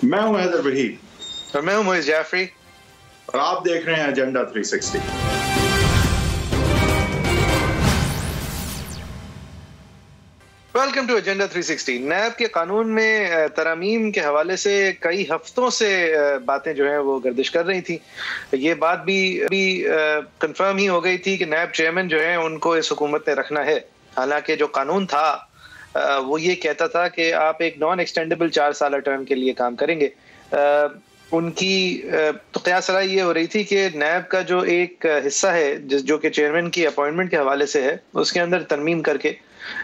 मैं हूं हैदर वहीद और मैं हूं मोइज जाफरी और आप देख रहे हैं agenda 360। Welcome to agenda 360। NAB के कानून में तरमीम के हवाले से कई हफ्तों से बातें जो है वो गर्दिश कर रही थी। ये बात भी कंफर्म ही हो गई थी कि नैब चेयरमैन जो है उनको इस हुकूमत ने रखना है। हालांकि जो कानून था वो ये कहता था कि आप एक नॉन एक्सटेंडेबल 4 साल टर्म के लिए काम करेंगे। उनकी तो क़यास राय ये हो रही थी कि नैब का जो एक हिस्सा है जो कि चेयरमैन की अपॉइंटमेंट के हवाले से है, उसके अंदर तरमीम करके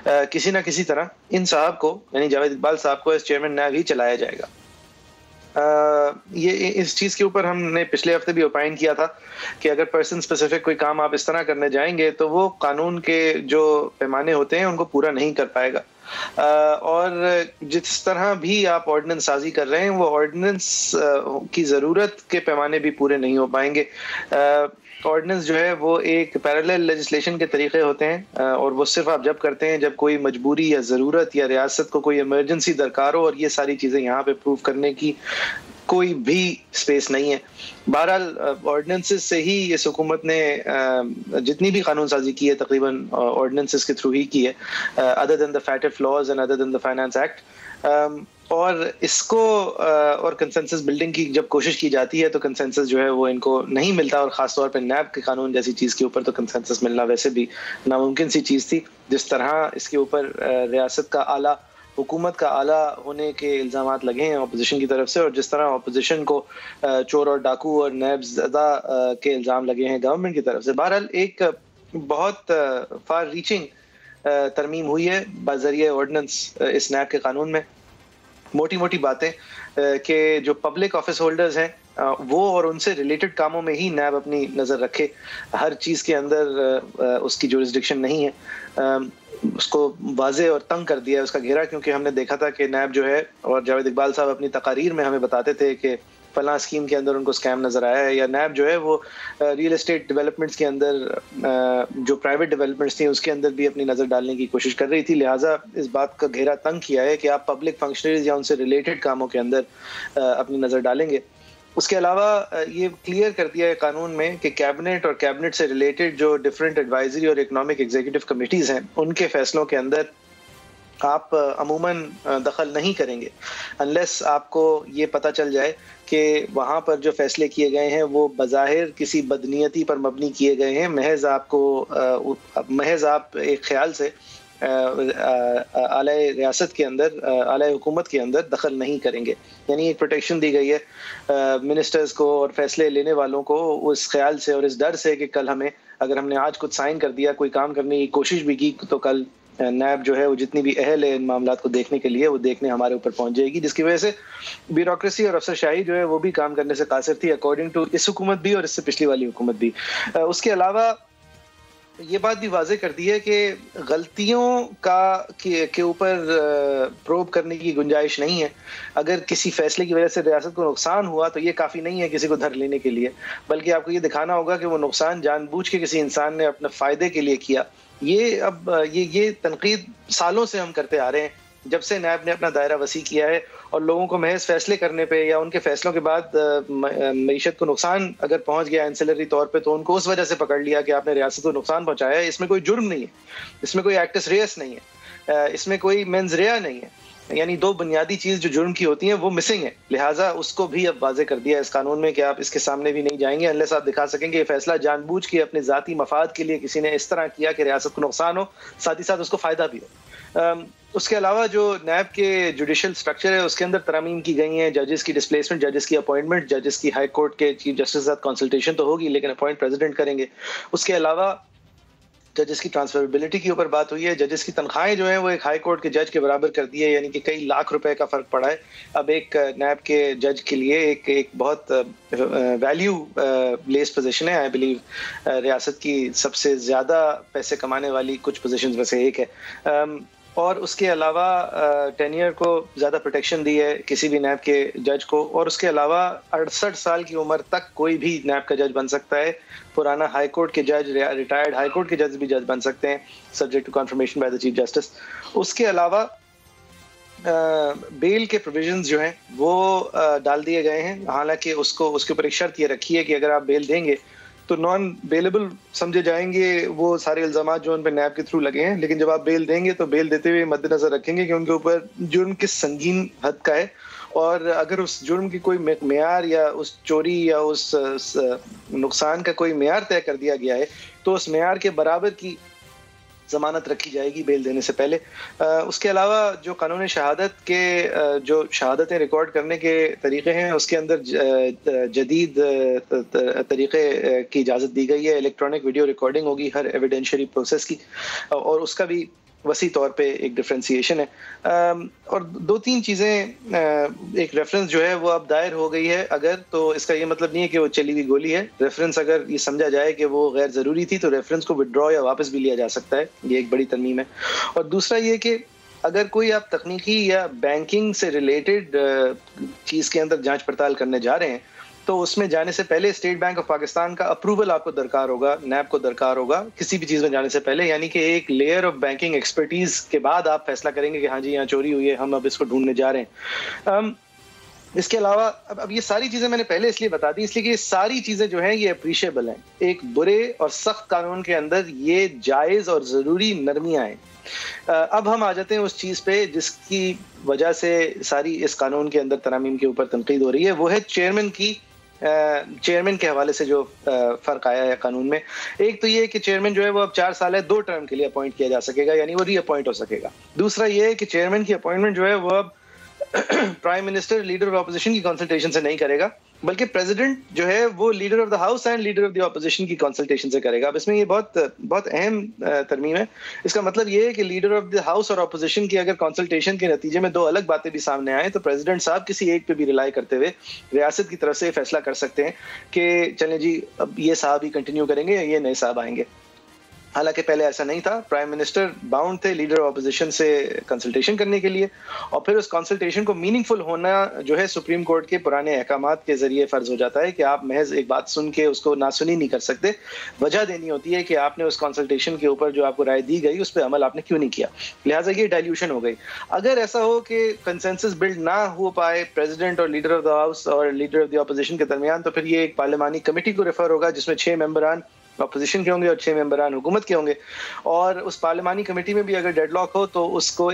किसी ना किसी तरह इन साहब को यानी जावेद इकबाल साहब को एज चेयरमैन नैब ही चलाया जाएगा। ये इस चीज़ के ऊपर हमने पिछले हफ्ते भी ओपाइन किया था कि अगर पर्सन स्पेसिफिक कोई काम आप इस तरह करने जाएंगे तो वो कानून के जो पैमाने होते हैं उनको पूरा नहीं कर पाएगा। और जिस तरह भी आप ऑर्डिनेंस साजी कर रहे हैं वो ऑर्डिनेंस की ज़रूरत के पैमाने भी पूरे नहीं हो पाएंगे। ऑर्डिनेंस जो है वो एक पैरेलल लेजिस्लेशन के तरीके होते हैं और वो सिर्फ आप जब करते हैं जब कोई मजबूरी या ज़रूरत या रियासत को कोई इमरजेंसी दरकार हो, और ये सारी चीज़ें यहाँ पे प्रूव करने की कोई भी स्पेस नहीं है। बहरहाल ऑर्डिनेंसेस से ही इस हुकूमत ने जितनी भी कानून साजी की है तकरीबन ऑर्डिनेंसेस के थ्रू ही की है, other than the FATF laws and other than the finance act. और इसको और कंसेंसस बिल्डिंग की जब कोशिश की जाती है तो कंसेंसस जो है वो इनको नहीं मिलता, और ख़ासतौर पर नैब के कानून जैसी चीज़ के ऊपर तो कंसेंसस मिलना वैसे भी नामुमकिन सी चीज़ थी। जिस तरह इसके ऊपर रियासत का आला, हुकूमत का आला होने के इल्ज़ामात लगे हैं अपोजिशन की तरफ से, और जिस तरह अपोजिशन को चोर और डाकू और नैब ज़दा के इल्ज़ाम लगे हैं गवर्नमेंट की तरफ से। बहरहाल एक बहुत फार रीचिंग तरमीम हुई है बाज़रिए ऑर्डिनेंस इस नैब के कानून में। मोटी मोटी बातें कि जो पब्लिक ऑफिस होल्डर्स हैं वो और उनसे रिलेटेड कामों में ही नैब अपनी नज़र रखे, हर चीज़ के अंदर उसकी जुरिस्डिक्शन नहीं है। उसको वाज़े और तंग कर दिया है उसका घेरा, क्योंकि हमने देखा था कि नैब जो है, और जावेद इकबाल साहब अपनी तकारीर में हमें बताते थे कि फलां स्कीम के अंदर उनको स्कैम नज़र आया है, या नैब जो है वो रियल एस्टेट डेवलपमेंट्स के अंदर जो प्राइवेट डेवलपमेंट्स थी उसके अंदर भी अपनी नज़र डालने की कोशिश कर रही थी। लिहाजा इस बात का घेरा तंग किया है कि आप पब्लिक फंक्शनरीज या उनसे रिलेटेड कामों के अंदर अपनी नज़र डालेंगे। उसके अलावा ये क्लियर कर दिया है कानून में कि कैबिनेट और कैबिनेट से रिलेटेड जो डिफरेंट एडवाइजरी और इकोनॉमिक एग्जीक्यूटिव कमिटीज़ हैं उनके फैसलों के अंदर आप अमूमन दखल नहीं करेंगे अनलेस आपको ये पता चल जाए कि वहाँ पर जो फैसले किए गए हैं वो बज़ाहिर किसी बदनीयती पर मबनी किए गए हैं। महज आप एक ख्याल से आला रियासत के अंदर, आला हुकूमत के अंदर दखल नहीं करेंगे। यानी एक प्रोटेक्शन दी गई है मिनिस्टर्स को और फैसले लेने वालों को, उस ख्याल से और इस डर से कि कल हमें, अगर हमने आज कुछ साइन कर दिया, कोई काम करने की कोशिश भी की, तो कल नैब जो है वो जितनी भी अहल है इन मामलात को देखने के लिए वो देखने हमारे ऊपर पहुंच जाएगी, जिसकी वजह से ब्यूरोक्रेसी और अफसरशाही जो है वो भी काम करने से कासिर थी, अकॉर्डिंग टू इस हुकूमत भी और इससे पिछली वाली हुकूमत भी। उसके अलावा ये बात भी वाज़े कर दी है कि गलतियों के ऊपर प्रोब करने की गुंजाइश नहीं है। अगर किसी फैसले की वजह से रियासत को नुकसान हुआ तो ये काफ़ी नहीं है किसी को धर लेने के लिए, बल्कि आपको ये दिखाना होगा कि वो नुकसान जानबूझ के किसी इंसान ने अपने फ़ायदे के लिए किया। ये तनकीद सालों से हम करते आ रहे हैं, जब से नैब ने अपना दायरा वसी किया है, और लोगों को महज फैसले करने पे या उनके फैसलों के बाद मईशत को नुकसान अगर पहुंच गया एंसिलरी तौर पे तो उनको उस वजह से पकड़ लिया कि आपने रियासत को नुकसान पहुंचाया है। इसमें कोई जुर्म नहीं है, इसमें कोई एक्टस रेस नहीं है, इसमें कोई मेंस रिया नहीं है। यानी दो बुनियादी चीज़ जो जुर्म की होती हैं वो मिसिंग है। लिहाजा उसको भी अब वाज़े कर दिया है इस कानून में कि आप इसके सामने भी नहीं जाएंगे अनलेस आप दिखा सकेंगे ये फैसला जानबूझ के अपने ज़ाती मफाद के लिए किसी ने इस तरह किया कि रियासत को नुकसान हो, साथ ही साथ उसको फ़ायदा भी हो। उसके अलावा जो नैब के जुडिशल स्ट्रक्चर है उसके अंदर तरमीम की गई हैं, जजेस की डिस्प्लेसमेंट, जजेस की अपॉइंटमेंट, जजेस की हाई कोर्ट के चीफ जस्टिस के साथ कंसल्टेशन तो होगी लेकिन अपॉइंट प्रेसिडेंट करेंगे। उसके अलावा जजेस की ट्रांसफरेबिलिटी के ऊपर बात हुई है। जजेस की तनख्वाहें जो हैं वो एक हाई कोर्ट के जज के बराबर कर दी है, यानी कि कई लाख रुपए का फ़र्क पड़ा है। अब एक नैब के जज के लिए एक बहुत वैल्यू लेस पोजीशन है। आई बिलीव रियासत की सबसे ज़्यादा पैसे कमाने वाली कुछ पोजीशंस में से एक है। और उसके अलावा टेन्योर को ज़्यादा प्रोटेक्शन दी है किसी भी नैब के जज को, और उसके अलावा 68 साल की उम्र तक कोई भी नैब का जज बन सकता है। पुराना हाई कोर्ट के जज, रिटायर्ड हाई कोर्ट के जज भी जज बन सकते हैं, subject to confirmation by the chief justice. उसके अलावा बेल के प्रोविजंस जो हैं वो डाल दिए गए हैं। हालांकि उसके ऊपर एक शर्त ये रखी है कि अगर आप बेल देंगे तो नॉन बेलेबल समझे जाएंगे वो सारे इल्जाम जो उन पर नैब के थ्रू लगे हैं, लेकिन जब आप बेल देंगे तो बेल देते हुए मद्देनजर रखेंगे कि उनके ऊपर जुर्म किस संगीन हद का है, और अगर उस जुर्म की कोई मेयार या उस चोरी या उस नुकसान का कोई मेयार तय कर दिया गया है तो उस मेयार के बराबर की जमानत रखी जाएगी बेल देने से पहले। उसके अलावा जो कानून शहादत के जो शहादतें रिकॉर्ड करने के तरीके हैं उसके अंदर जदीद तरीके की इजाज़त दी गई है। इलेक्ट्रॉनिक वीडियो रिकॉर्डिंग होगी हर एविडेंशियरी प्रोसेस की, और उसका भी वसी तौर पे एक डिफ्रेंसिएशन है। और दो तीन चीज़ें, एक रेफरेंस जो है वो अब दायर हो गई है अगर, तो इसका ये मतलब नहीं है कि वो चली हुई गोली है। रेफरेंस अगर ये समझा जाए कि वो गैर ज़रूरी थी तो रेफरेंस को विड्रॉ या वापस भी लिया जा सकता है, ये एक बड़ी तरमीम है। और दूसरा ये कि अगर कोई आप तकनीकी या बैंकिंग से रिलेटेड चीज़ के अंदर जांच पड़ताल करने जा रहे हैं तो उसमें जाने से पहले स्टेट बैंक ऑफ पाकिस्तान का अप्रूवल आपको दरकार होगा, नैब को दरकार होगा किसी भी चीज़ में जाने से पहले, यानी कि एक लेयर ऑफ बैंकिंग एक्सपर्टीज के बाद आप फैसला करेंगे कि हाँ जी यहाँ चोरी हुई है, हम अब इसको ढूंढने जा रहे हैं। इसके अलावा अब ये सारी चीज़ें मैंने पहले इसलिए बता दी इसलिए कि ये सारी चीज़ें जो हैं ये अप्रीशिएबल हैं। एक बुरे और सख्त कानून के अंदर ये जायज़ और ज़रूरी नरमियाँ हैं। अब हम आ जाते हैं उस चीज़ पे जिसकी वजह से सारी इस कानून के अंदर तरामीम के ऊपर तनकीद हो रही है, वो है चेयरमैन के हवाले से जो फर्क आया है कानून में। एक तो ये कि चेयरमैन जो है वो अब 4 साल है 2 टर्म के लिए अपॉइंट किया जा सकेगा, यानी वो रीअपॉइंट हो सकेगा। दूसरा ये है कि चेयरमैन की अपॉइंटमेंट जो है वो अब prime minister leader of opposition की कंसल्टेशन से नहीं करेगा, बल्कि प्रेसिडेंट जो है वो leader of the house and leader of the opposition की कंसल्टेशन से करेगा। अब इसमें ये बहुत अहम तरमीम है। इसका मतलब ये है कि लीडर ऑफ द हाउस और ऑपोजिशन की अगर कंसल्टेशन के नतीजे में 2 अलग बातें भी सामने आए तो प्रेसिडेंट साहब किसी एक पे भी रिलाई करते हुए रियासत की तरफ से फैसला कर सकते हैं कि चलें जी अब ये साहब ही कंटिन्यू करेंगे या ये नए साहब आएंगे। हालांकि पहले ऐसा नहीं था, प्राइम मिनिस्टर बाउंड थे लीडर ऑफ ऑपोजिशन से कंसल्टेशन करने के लिए, और फिर उस कंसल्टेशन को मीनिंगफुल होना जो है सुप्रीम कोर्ट के पुराने अहकामात के जरिए फर्ज हो जाता है कि आप महज एक बात सुन के उसको नासुनी नहीं कर सकते, वजह देनी होती है कि आपने उस कंसल्टेशन के ऊपर जो आपको राय दी गई उस पर अमल आपने क्यों नहीं किया। लिहाजा ये डाइल्यूशन हो गई। अगर ऐसा हो कि कंसेंसस बिल्ड ना हो पाए प्रेसिडेंट और लीडर ऑफ द हाउस और लीडर ऑफ द ऑपोजिशन के दरमियान, तो फिर ये एक पार्लियामानी कमेटी को रेफर होगा जिसमें 6 मेंबरान अपोजिशन के होंगे और 6 मेंबरान हुकूमत के होंगे, और उस पार्लियामानी कमेटी में भी अगर डेडलॉक हो तो उसको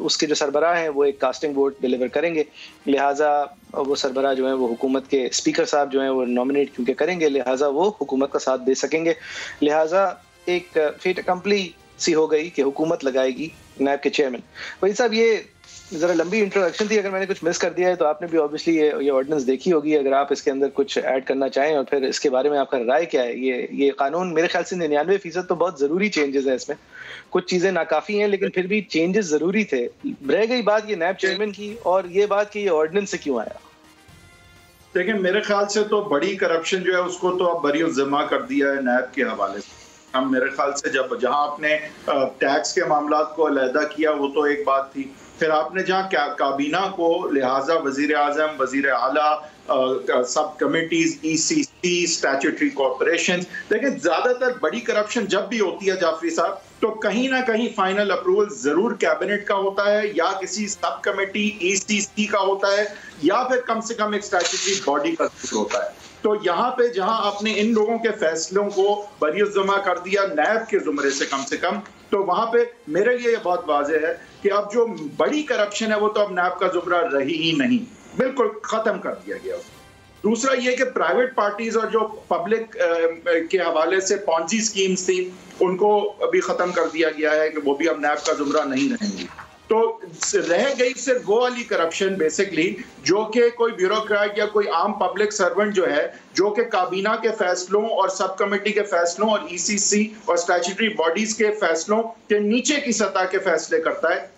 उसके जो सरबराह हैं वो एक कास्टिंग वोट डिलीवर करेंगे। लिहाजा वो सरबराह जो है वो हुकूमत के स्पीकर साहब जो हैं वो नॉमिनेट क्योंकि करेंगे, लिहाजा वो हुकूमत का साथ दे सकेंगे। लिहाजा एक फेट अकम्पली सी हो गई कि हुकूमत लगाएगी नायब के चेयरमैन। वही साहब ये जरा लंबी इंट्रोडक्शन थी, अगर मैंने कुछ मिस कर दिया है तो आपने भी ऑब्वियसली ये ऑर्डिनेंस देखी होगी, अगर आप इसके अंदर कुछ ऐड करना चाहें और फिर इसके बारे में आपका राय क्या है। ये कानून मेरे ख्याल से 99% तो बहुत जरूरी चेंजेस हैं इसमें, कुछ चीजें नाकाफी हैं लेकिन फिर भी चेंजेस जरूरी थे। रह गई बात ये नायब चेयरमैन की और ये बात कि ये ऑर्डिनेंस से क्यों आया। देखिए मेरे ख्याल से तो बड़ी करप्शन जो है उसको तो अब बरी जमा कर दिया है नायब के हवाले से। हम मेरे ख्याल से जहां आपने टैक्स के मामला को अलहदा किया वो तो एक बात थी, फिर आपने जहाँ काबीना को लिहाजा वजीर आजम, वजीर आला, सब कमिटीज, ECC, स्टैट्यूटरी कॉर्पोरेशन, देखिए ज्यादातर बड़ी करप्शन जब भी होती है जाफरी साहब तो कहीं ना कहीं फाइनल अप्रूवल जरूर कैबिनेट का होता है या किसी सब कमेटी ECC का होता है या फिर कम से कम एक स्टैट्यूटरी बॉडी का होता है। तो यहाँ पे जहाँ आपने इन लोगों के फैसलों को बरीअत जमा कर दिया नायब के जुमरे से कम, तो वहां पे मेरे लिए बहुत वाज़ेह है कि अब जो बड़ी करप्शन है वो तो अब नायब का जुमरा रही ही नहीं, बिल्कुल खत्म कर दिया गया। दूसरा ये कि प्राइवेट पार्टीज और जो पब्लिक के हवाले से पॉन्जी स्कीम्स थी उनको अभी खत्म कर दिया गया है कि वो भी अब नायब का जुमरा नहीं रहेंगी। तो रह गई सिर्फ वो वाली करप्शन बेसिकली जो कि कोई ब्यूरोक्रेट या कोई आम पब्लिक सर्वेंट जो है जो कि काबीना के फैसलों और सब कमेटी के फैसलों और ECC और स्टैट्यूटरी बॉडीज के फैसलों के नीचे की सतह के फैसले करता है,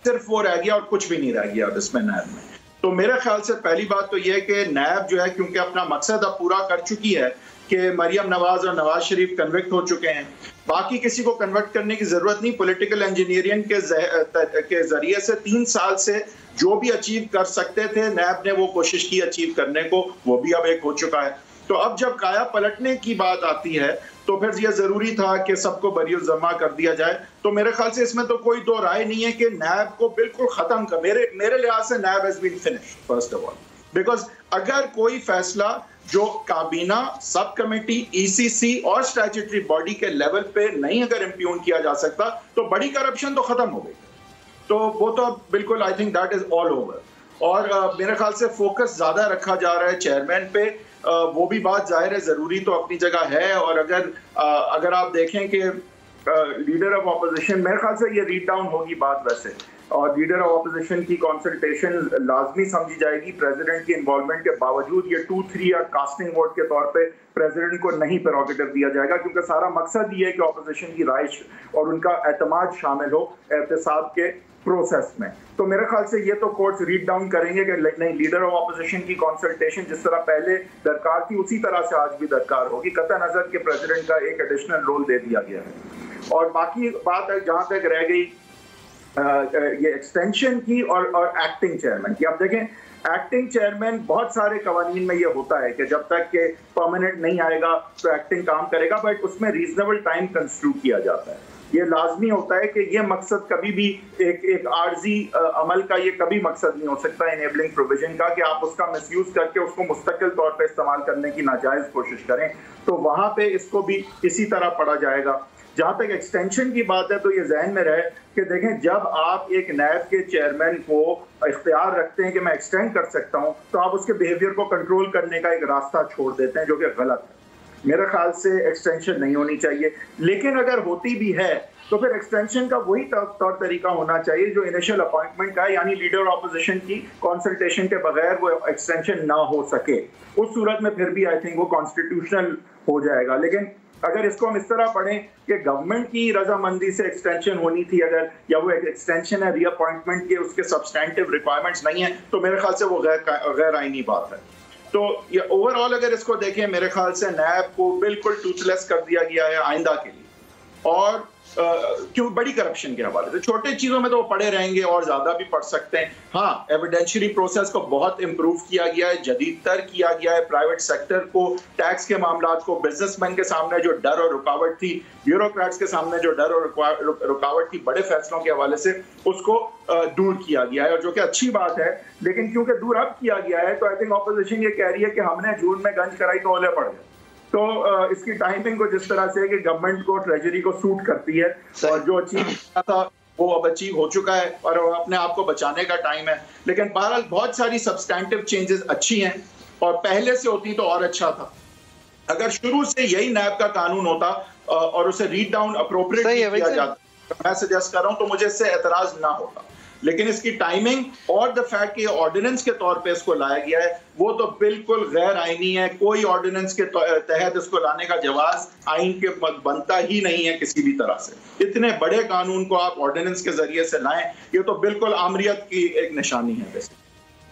सिर्फ वो रह गया और कुछ भी नहीं रह गया अब इसमें नायब में। तो मेरे ख्याल से पहली बात तो यह है कि नायब जो है क्योंकि अपना मकसद अब पूरा कर चुकी है कि मरियम नवाज और नवाज शरीफ कन्विक्ट हो चुके हैं, बाकी किसी को कन्वर्ट करने की जरूरत नहीं। पॉलिटिकल इंजीनियरिंग के जरिए से 3 साल से जो भी अचीव कर सकते थे नायब ने वो कोशिश की अचीव करने को, वो भी अब एक हो चुका है। तो अब जब काया पलटने की बात आती है तो फिर ये जरूरी था कि सबको बरी जमा कर दिया जाए। तो मेरे ख्याल से इसमें तो कोई दो राय नहीं है कि नैब को बिल्कुल खत्म कर, मेरे लिहाज से NAB has been finished first of all, because अगर कोई फैसला जो काबीना, सब कमेटी, ईसीसी और स्टैट्यूटरी बॉडी के लेवल पे नहीं अगर इम्प्यून किया जा सकता तो बड़ी करप्शन तो खत्म हो गई। तो वो तो बिल्कुल I think that is all over. और मेरे ख्याल से फोकस ज्यादा रखा जा रहा है चेयरमैन पे, वो भी बात जाहिर है जरूरी तो अपनी जगह है। और अगर आप देखें कि लीडर ऑफ ऑपोजिशन, मेरे ख्याल से ये रीड डाउन होगी बात वैसे, और लीडर ऑफ ऑपोजिशन की कंसल्टेशन लाजमी समझी जाएगी। प्रेसिडेंट की इन्वॉल्वमेंट के बावजूद ये 2-3 या कास्टिंग वोट के तौर पे प्रेसिडेंट को नहीं प्रेरोगेटिव दिया जाएगा, क्योंकि सारा मकसद ये है कि ऑपोजिशन की राय और उनका एतमाद शामिल हो एहतसाब के प्रोसेस में। तो मेरे ख्याल से ये तो कोर्ट्स रीड डाउन करेंगे कि नहीं, लीडर ऑफ ऑपोजिशन की कंसल्टेशन जिस तरह पहले दरकार थी उसी तरह से आज भी दरकार होगी, कतई नजर के प्रेसिडेंट का एक एडिशनल रोल दे दिया गया है। और बाकी बात जहां तक रह गई ये एक्सटेंशन की और एक्टिंग चेयरमैन की, आप देखें एक्टिंग चेयरमैन बहुत सारे कवानीन में ये होता है कि जब तक के परमानेंट नहीं आएगा तो एक्टिंग काम करेगा, बट उसमें रीजनेबल टाइम कंस्ट्रू किया जाता है। ये लाजमी होता है कि ये मकसद कभी भी एक आर्जी अमल का ये कभी मकसद नहीं हो सकता इनेबलिंग प्रोविजन का कि आप उसका मिसयूज करके उसको मुस्तकिल तौर पे इस्तेमाल करने की नाजायज कोशिश करें। तो वहां पे इसको भी इसी तरह पढ़ा जाएगा। जहां तक एक्सटेंशन की बात है तो ये जहन में रहे कि देखें, जब आप एक नैब के चेयरमैन को इख्तियार रखते हैं कि मैं एक्सटेंड कर सकता हूं, तो आप उसके बिहेवियर को कंट्रोल करने का एक रास्ता छोड़ देते हैं, जो कि गलत है। मेरे ख्याल से एक्सटेंशन नहीं होनी चाहिए, लेकिन अगर होती भी है तो फिर एक्सटेंशन का वही तौर तरीका होना चाहिए जो इनिशियल अपॉइंटमेंट का है, यानी लीडर ऑपोजिशन की कंसल्टेशन के बगैर वो एक्सटेंशन ना हो सके। उस सूरत में फिर भी आई थिंक वो कॉन्स्टिट्यूशनल हो जाएगा। लेकिन अगर इसको हम इस तरह पढ़ें कि गवर्नमेंट की रजामंदी से एक्सटेंशन होनी थी अगर, या वो एक एक्सटेंशन है रीअपॉइंटमेंट के, उसके सब्सटैंटिव रिक्वायरमेंट्स नहीं है, तो मेरे ख्याल से वो गैर आईनी बात है। तो ये ओवरऑल अगर इसको देखें, मेरे ख्याल से नैब को बिल्कुल टूथलेस कर दिया गया है आइंदा के लिए। और क्यों, बड़ी करप्शन के हवाले से छोटे चीजों में तो वो पड़े रहेंगे और ज्यादा भी पढ़ सकते हैं। हाँ, एविडेंशियरी प्रोसेस को बहुत इंप्रूव किया गया है, जदीदतर किया गया है। प्राइवेट सेक्टर को, टैक्स के मामलात को, बिजनेसमैन के सामने जो डर और रुकावट थी, ब्यूरोक्रेट्स के सामने जो डर और रुकावट थी बड़े फैसलों के हवाले से, उसको दूर किया गया है, और जो कि अच्छी बात है। लेकिन क्योंकि दूर अब किया गया है तो आई थिंक ऑपोजिशन ये कह रही है कि हमने जून में गंज कराई तो ओले पड़ गए। तो इसकी टाइमिंग को जिस तरह से कि गवर्नमेंट को, ट्रेजरी को सूट करती है, और जो अचीव किया था वो अब अचीव हो चुका है और अपने आप को बचाने का टाइम है। लेकिन बहरहाल बहुत सारी सब्सटैंटिव चेंजेस अच्छी हैं, और पहले से होती तो और अच्छा था। अगर शुरू से यही नैब का कानून होता और उसे रीड डाउन अप्रोप्रिएट किया जाता, मैं सजेस्ट कर रहा हूं, तो मुझे इससे एतराज ना होता। लेकिन इसकी टाइमिंग और द फैक्ट कि ऑर्डिनेंस के तौर पे इसको लाया गया है, वो तो बिल्कुल गैर आईनी है। कोई ऑर्डिनेंस के तहत इसको लाने का जवाज आइन के बनता ही नहीं है किसी भी तरह से। इतने बड़े कानून को आप ऑर्डिनेंस के जरिए से लाएं, ये तो बिल्कुल आमरियत की एक निशानी है वैसे।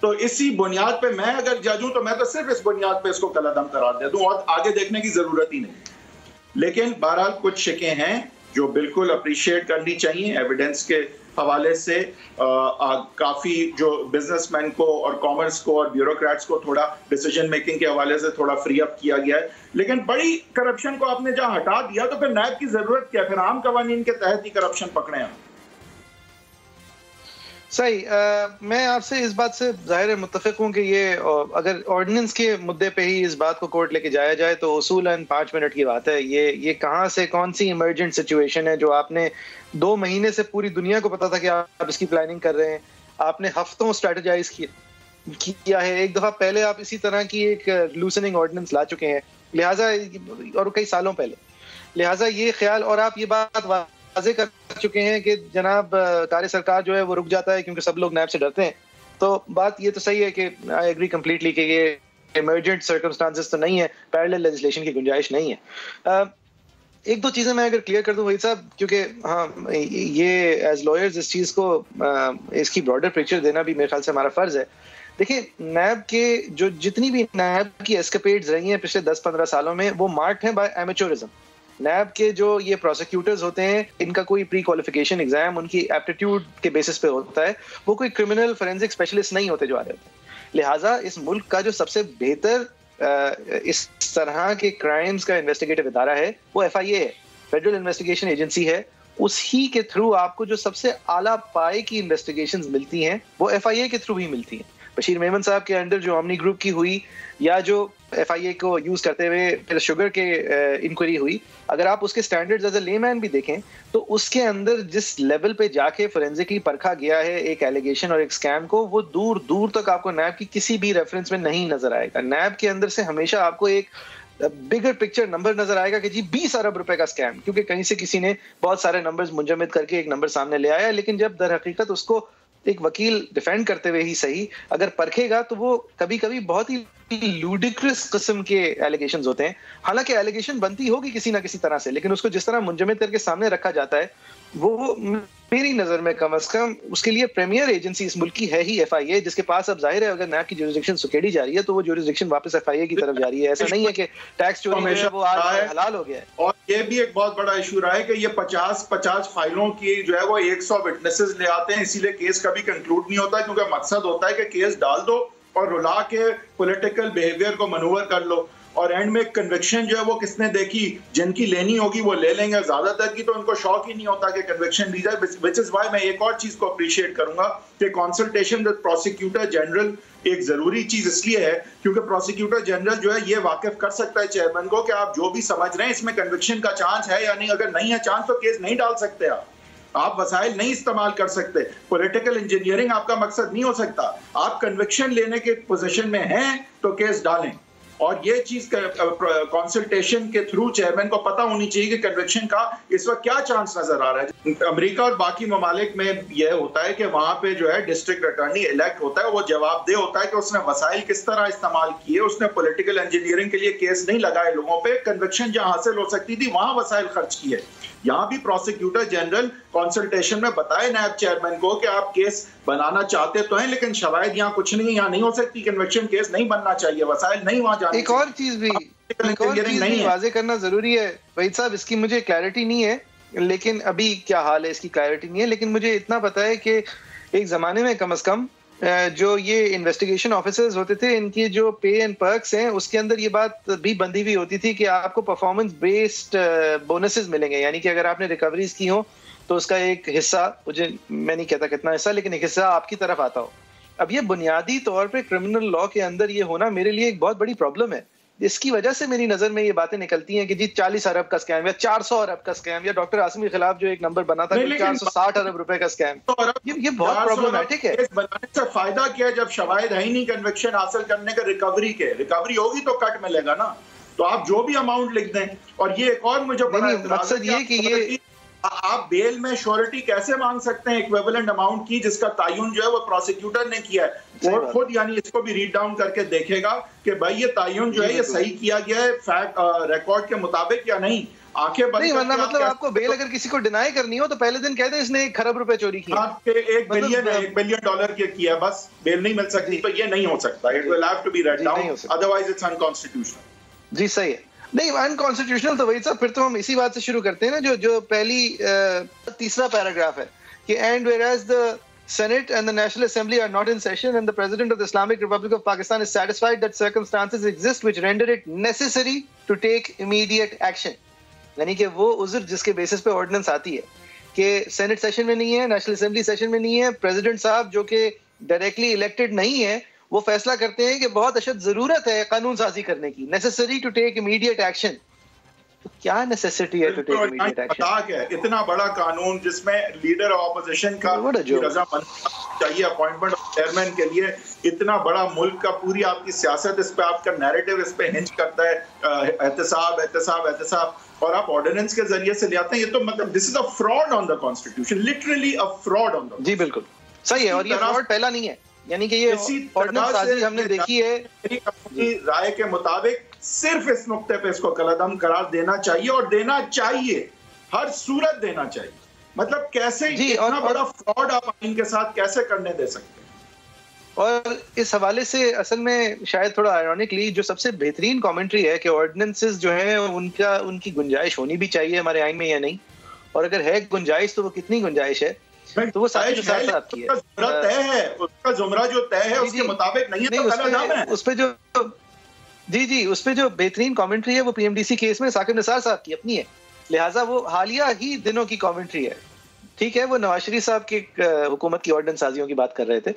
तो इसी बुनियाद पे मैं अगर जज हूं तो मैं तो सिर्फ इस बुनियाद पे इसको कलअदम करार दे दूं और आगे देखने की जरूरत ही नहीं। लेकिन बहरहाल कुछ शिकें हैं जो बिल्कुल अप्रिशिएट करनी चाहिए। एविडेंस के हवाले से काफी जो बिजनेसमैन को और कॉमर्स को और ब्यूरोक्रेट्स को थोड़ा डिसीजन मेकिंग के हवाले से थोड़ा फ्री अप किया गया है। लेकिन बड़ी करप्शन को आपने जहां हटा दिया तो फिर नैब की जरूरत क्या? फिर आम कवानीन के तहत ही करप्शन पकड़े हैं। सही। मैं आपसे इस बात से ज़ाहिर मुत्तफ़िक़ हूँ कि ये अगर ऑर्डिनेंस के मुद्दे पे ही इस बात को कोर्ट लेके जाया जाए तो उसूलन 5 मिनट की बात है। ये कहाँ से कौन सी इमरजेंट सिचुएशन है जो आपने 2 महीने से पूरी दुनिया को पता था कि आप इसकी प्लानिंग कर रहे हैं, आपने हफ्तों स्ट्रेटेजाइज किया है। एक दफ़ा पहले आप इसी तरह की एक लूसनिंग ऑर्डिनेंस ला चुके हैं, लिहाजा, और कई सालों पहले, लिहाजा ये ख्याल, और आप ये बात वाज़े कर चुके हैं कि जनाब कार्य सरकार जो है वो रुक जाता है क्योंकि सब लोग नैब से डरते हैं। तो बात ये तो सही है कि आई एग्री कंप्लीटली कि ये इमरजेंट सर्कमस्टांसेस तो नहीं है, पैरेलल लेजिस्लेशन की गुंजाइश नहीं है। एक दो चीज़ें मैं अगर क्लियर कर दूं वही साहब, क्योंकि हाँ, ये एज लॉयर्स इस चीज़ को इसकी ब्रॉडर पिक्चर देना भी मेरे ख्याल से हमारा फ़र्ज़ है। देखिए, नैब के जो जितनी भी नैब की एस्केपेड्स रही हैं पिछले 10-15 सालों में, वो मार्क्ड हैं बाय एमेचोरिज्म। नैब के जो ये प्रोसिक्यूटर्स होते हैं, इनका कोई प्री क्वालिफिकेशन एग्जाम उनकी एप्टीट्यूड के बेसिस पे होता है, वो कोई क्रिमिनल फोरेंसिक स्पेशलिस्ट नहीं होते जो आ रहे होते हैं। लिहाजा इस मुल्क का जो सबसे बेहतर इस तरह के क्राइम्स का इन्वेस्टिगेटिव इदारा है वो FIA है, फेडरल इन्वेस्टिगेशन एजेंसी है। उसी के थ्रू आपको जो सबसे आला पाए की इन्वेस्टिगेशंस मिलती हैं वो FIA के थ्रू ही मिलती हैं। बशीर मेमन साहब के अंडर जो ओमनी ग्रुप की हुई या जो FIA को यूज करते हुए फिर शुगर के इंक्वायरी हुई, अगर आप उसके स्टैंडर्ड्स एज अ लेमैन भी देखें तो उसके अंदर जिस लेवल पे जाके फोरेंसिकली परखा गया है एक एलिगेशन और एक स्कैम को, वो दूर दूर तक आपको नैब की किसी भी रेफरेंस में नहीं नजर आएगा। नैब के अंदर से हमेशा आपको एक बिगर पिक्चर नंबर नजर आएगा कि जी 20 अरब रुपए का स्कैम, क्योंकि कहीं से किसी ने बहुत सारे नंबर्स मुंजमद करके एक नंबर सामने ले आया, लेकिन जब दर हकीकत उसको एक वकील डिफेंड करते हुए ही सही अगर परखेगा तो वो कभी कभी बहुत ही लूडिक्रस किस्म के एलिगेशंस होते हैं। हालांकि एलिगेशन बनती होगी किसी ना किसी तरह से, लेकिन उसको जिस तरह मुंजमद करके सामने रखा जाता है वो मेरी नजर में कम से कम उसके लिए प्रीमियर एजेंसी इस मुल्क की है ही FIA, जिसके पास अब जाहिर है अगर नैब की जुरिसडिक्शन सुकेड़ी जा रही है तो वो जुरिसडिक्शन वापस FIA की तरफ जा रही है। ऐसा नहीं है कि टैक्स चोरी है वो आज हलाल हो गया है। और ये भी एक बहुत बड़ा इशू रहा है कि ये 50 फाइलों की जो है वो 100 विटनेसेस ले आते हैं, इसीलिए केस कभी कंक्लूड नहीं होता, क्योंकि मकसद होता है कि केस डाल दो और रुला के पॉलिटिकल बिहेवियर को मनूवर कर लो, और एंड में कन्विक्शन जो है वो किसने देखी, जिनकी लेनी होगी वो ले लेंगे, ज्यादातर की तो उनको शौक ही नहीं होता कि कन्विक्शन दी जाए। विच इज वाई मैं एक और चीज को अप्रिशिएट करूंगा कि कंसल्टेशन विद प्रोसिक्यूटर जनरल एक जरूरी चीज इसलिए है क्योंकि प्रोसिक्यूटर जनरल जो है ये वाकिफ कर सकता है चेयरमैन को कि आप जो भी समझ रहे हैं इसमें कन्विक्शन का चांस है या नहीं। अगर नहीं है चांस तो केस नहीं डाल सकते, आप वसाइल नहीं इस्तेमाल कर सकते, पॉलिटिकल इंजीनियरिंग आपका मकसद नहीं हो सकता। आप कन्विक्शन लेने के पोजीशन में हैं तो केस डालें, और ये चीज कंसल्टेशन के थ्रू चेयरमैन को पता होनी चाहिए कि कन्विक्शन का इस वक्त क्या चांस नजर आ रहा है। अमेरिका और बाकी ममालिक में यह होता है कि वहां पे जो है डिस्ट्रिक्ट अटॉर्नी इलेक्ट होता है, वो जवाबदेह होता है कि उसने वसाइल किस तरह इस्तेमाल किए, उसने पॉलिटिकल इंजीनियरिंग के लिए केस नहीं लगाए लोगों पे, कन्विक्शन जहां हासिल हो सकती थी वहां वसाइल खर्च किए। यहाँ भी प्रोसिक्यूटर जनरल कंसल्टेशन में बताए नायब चेयरमैन को कि आप केस बनाना चाहते तो हैं, लेकिन शवायद यहाँ कुछ नहीं, यहाँ नहीं हो सकती कन्विक्शन, केस नहीं बनना चाहिए, वसाइल नहीं वहां जाने। एक और चीज भी वाजे करना जरूरी है वहीद साहब, इसकी मुझे क्लैरिटी नहीं है, लेकिन अभी क्या हाल है इसकी क्लैरिटी नहीं है, लेकिन मुझे इतना पता है कि एक जमाने में कम से कम जो ये इन्वेस्टिगेशन ऑफिसर्स होते थे इनकी जो पे एंड पर्क्स हैं उसके अंदर ये बात भी बंधी हुई होती थी कि आपको परफॉर्मेंस बेस्ड बोनसेस मिलेंगे, यानी कि अगर आपने रिकवरीज की हो तो उसका एक हिस्सा, मुझे मैं नहीं कहता कितना हिस्सा, लेकिन एक हिस्सा आपकी तरफ आता हो। अब ये बुनियादी तौर पे क्रिमिनल लॉ के अंदर ये होना मेरे लिए एक बहुत बड़ी प्रॉब्लम है। इसकी वजह से मेरी नजर में ये बातें निकलती हैं कि जी 40 अरब का स्कैम या 400 अरब का स्कैम, या डॉक्टर आसिम के खिलाफ जो एक नंबर बना था 460 अरब रुपए का स्कैम, ये बहुत प्रॉब्लमेटिक है। बनाने से फायदा क्या है जब शवाहिद है ही नहीं कन्विक्शन हासिल करने का, रिकवरी होगी तो कट मिलेगा ना, तो आप जो भी अमाउंट लिख दें। और ये एक और मुझे मकसद ये कि ये आप बेल में श्योरिटी कैसे मांग सकते हैं इक्विवेलेंट अमाउंट की जिसका तायुन जो है वो प्रोसिक्यूटर ने किया है, कोर्ट खुद यानी इसको भी रीड डाउन करके देखेगा कि भाई ये तायुन जो है ये सही किया गया है फैक्ट रिकॉर्ड के मुताबिक या नहीं। आंखें बंद नहीं, वरना मतलब आपको बेल अगर किसी को डिनाई करनी हो तो पहले दिन कहते हैं इसने 1 खरब रुपए चोरी किया, आपके $1 बिलियन के किया, बस बेल नहीं मिल सकती, तो ये नहीं हो सकता, it will have to be read down, otherwise it's unconstitutional. जी सही है, नहीं अनकॉन्स्टिट्यूशनल तो वही साहब, फिर तो हम इसी बात से शुरू करते हैं ना, जो पहली तीसरा पैराग्राफ है कि and whereas the Senate and the National Assembly are not in session and the President of the Islamic Republic of Pakistan is satisfied that circumstances exist which render it necessary to take immediate action, यानी कि वो उज़्र जिसके basis पे ordinance आती है कि senate session में नहीं है, नेशनल असेंबली सेशन में नहीं है, प्रेसिडेंट साहब जो कि डायरेक्टली इलेक्टेड नहीं है वो फैसला करते हैं कि बहुत अशद जरूरत है कानून साजी करने की, necessary to take immediate action. क्या नेसेसिटी है टू टेक इमीडिएट एक्शन? इतना बड़ा कानून जिसमें लीडर ऑपोजिशन का रजामंदी चाहिए अपॉइंटमेंट ऑफ चेयरमैन के लिए, इतना बड़ा मुल्क का पूरी आपकी सियासत इस पे, आपका नैरेटिव इस पे हिंज करता है, एहतसाब, और आप ऑर्डिनेंस के जरिए से ले आते हैं। ये तो मतलब this is a fraud on the constitution, literally a fraud on the. जी बिल्कुल सही है, और ये फ्रॉड पहला नहीं है, यानी कि ये ऑर्डिनेंस साजी हमने देखी है। अपनी राय के मुताबिक सिर्फ इस नुक्ते पे इसको कलअदम करार देना चाहिए, और देना चाहिए, हर सूरत देना चाहिए। मतलब कैसे इतना बड़ा फ्रॉड आप आइन के साथ कैसे करने दे सकते हैं? और इस हवाले से असल में शायद थोड़ा आयरॉनिकली जो सबसे बेहतरीन कमेंट्री है कि ऑर्डिनेंसेस जो हैं उनकी गुंजाइश होनी भी चाहिए हमारे आइन में या नहीं, और अगर है गुंजाइश तो वो कितनी गुंजाइश है, तो वो सारी साथ आपकी है, उसका जुमरा जो तय है उसके मुताबिक नहीं है तो गलत नाम है। उस पे जो जी जी, उस पे जो बेहतरीन कमेंट्री है वो पीएमडीसी केस में साकिब निसार साहब की अपनी है, लिहाजा वो हालिया ही दिनों की कमेंट्री है। ठीक है, वो नवाज शरीफ साहब की हुकूमत की ऑर्डिनेंस साजियों की बात कर रहे थे,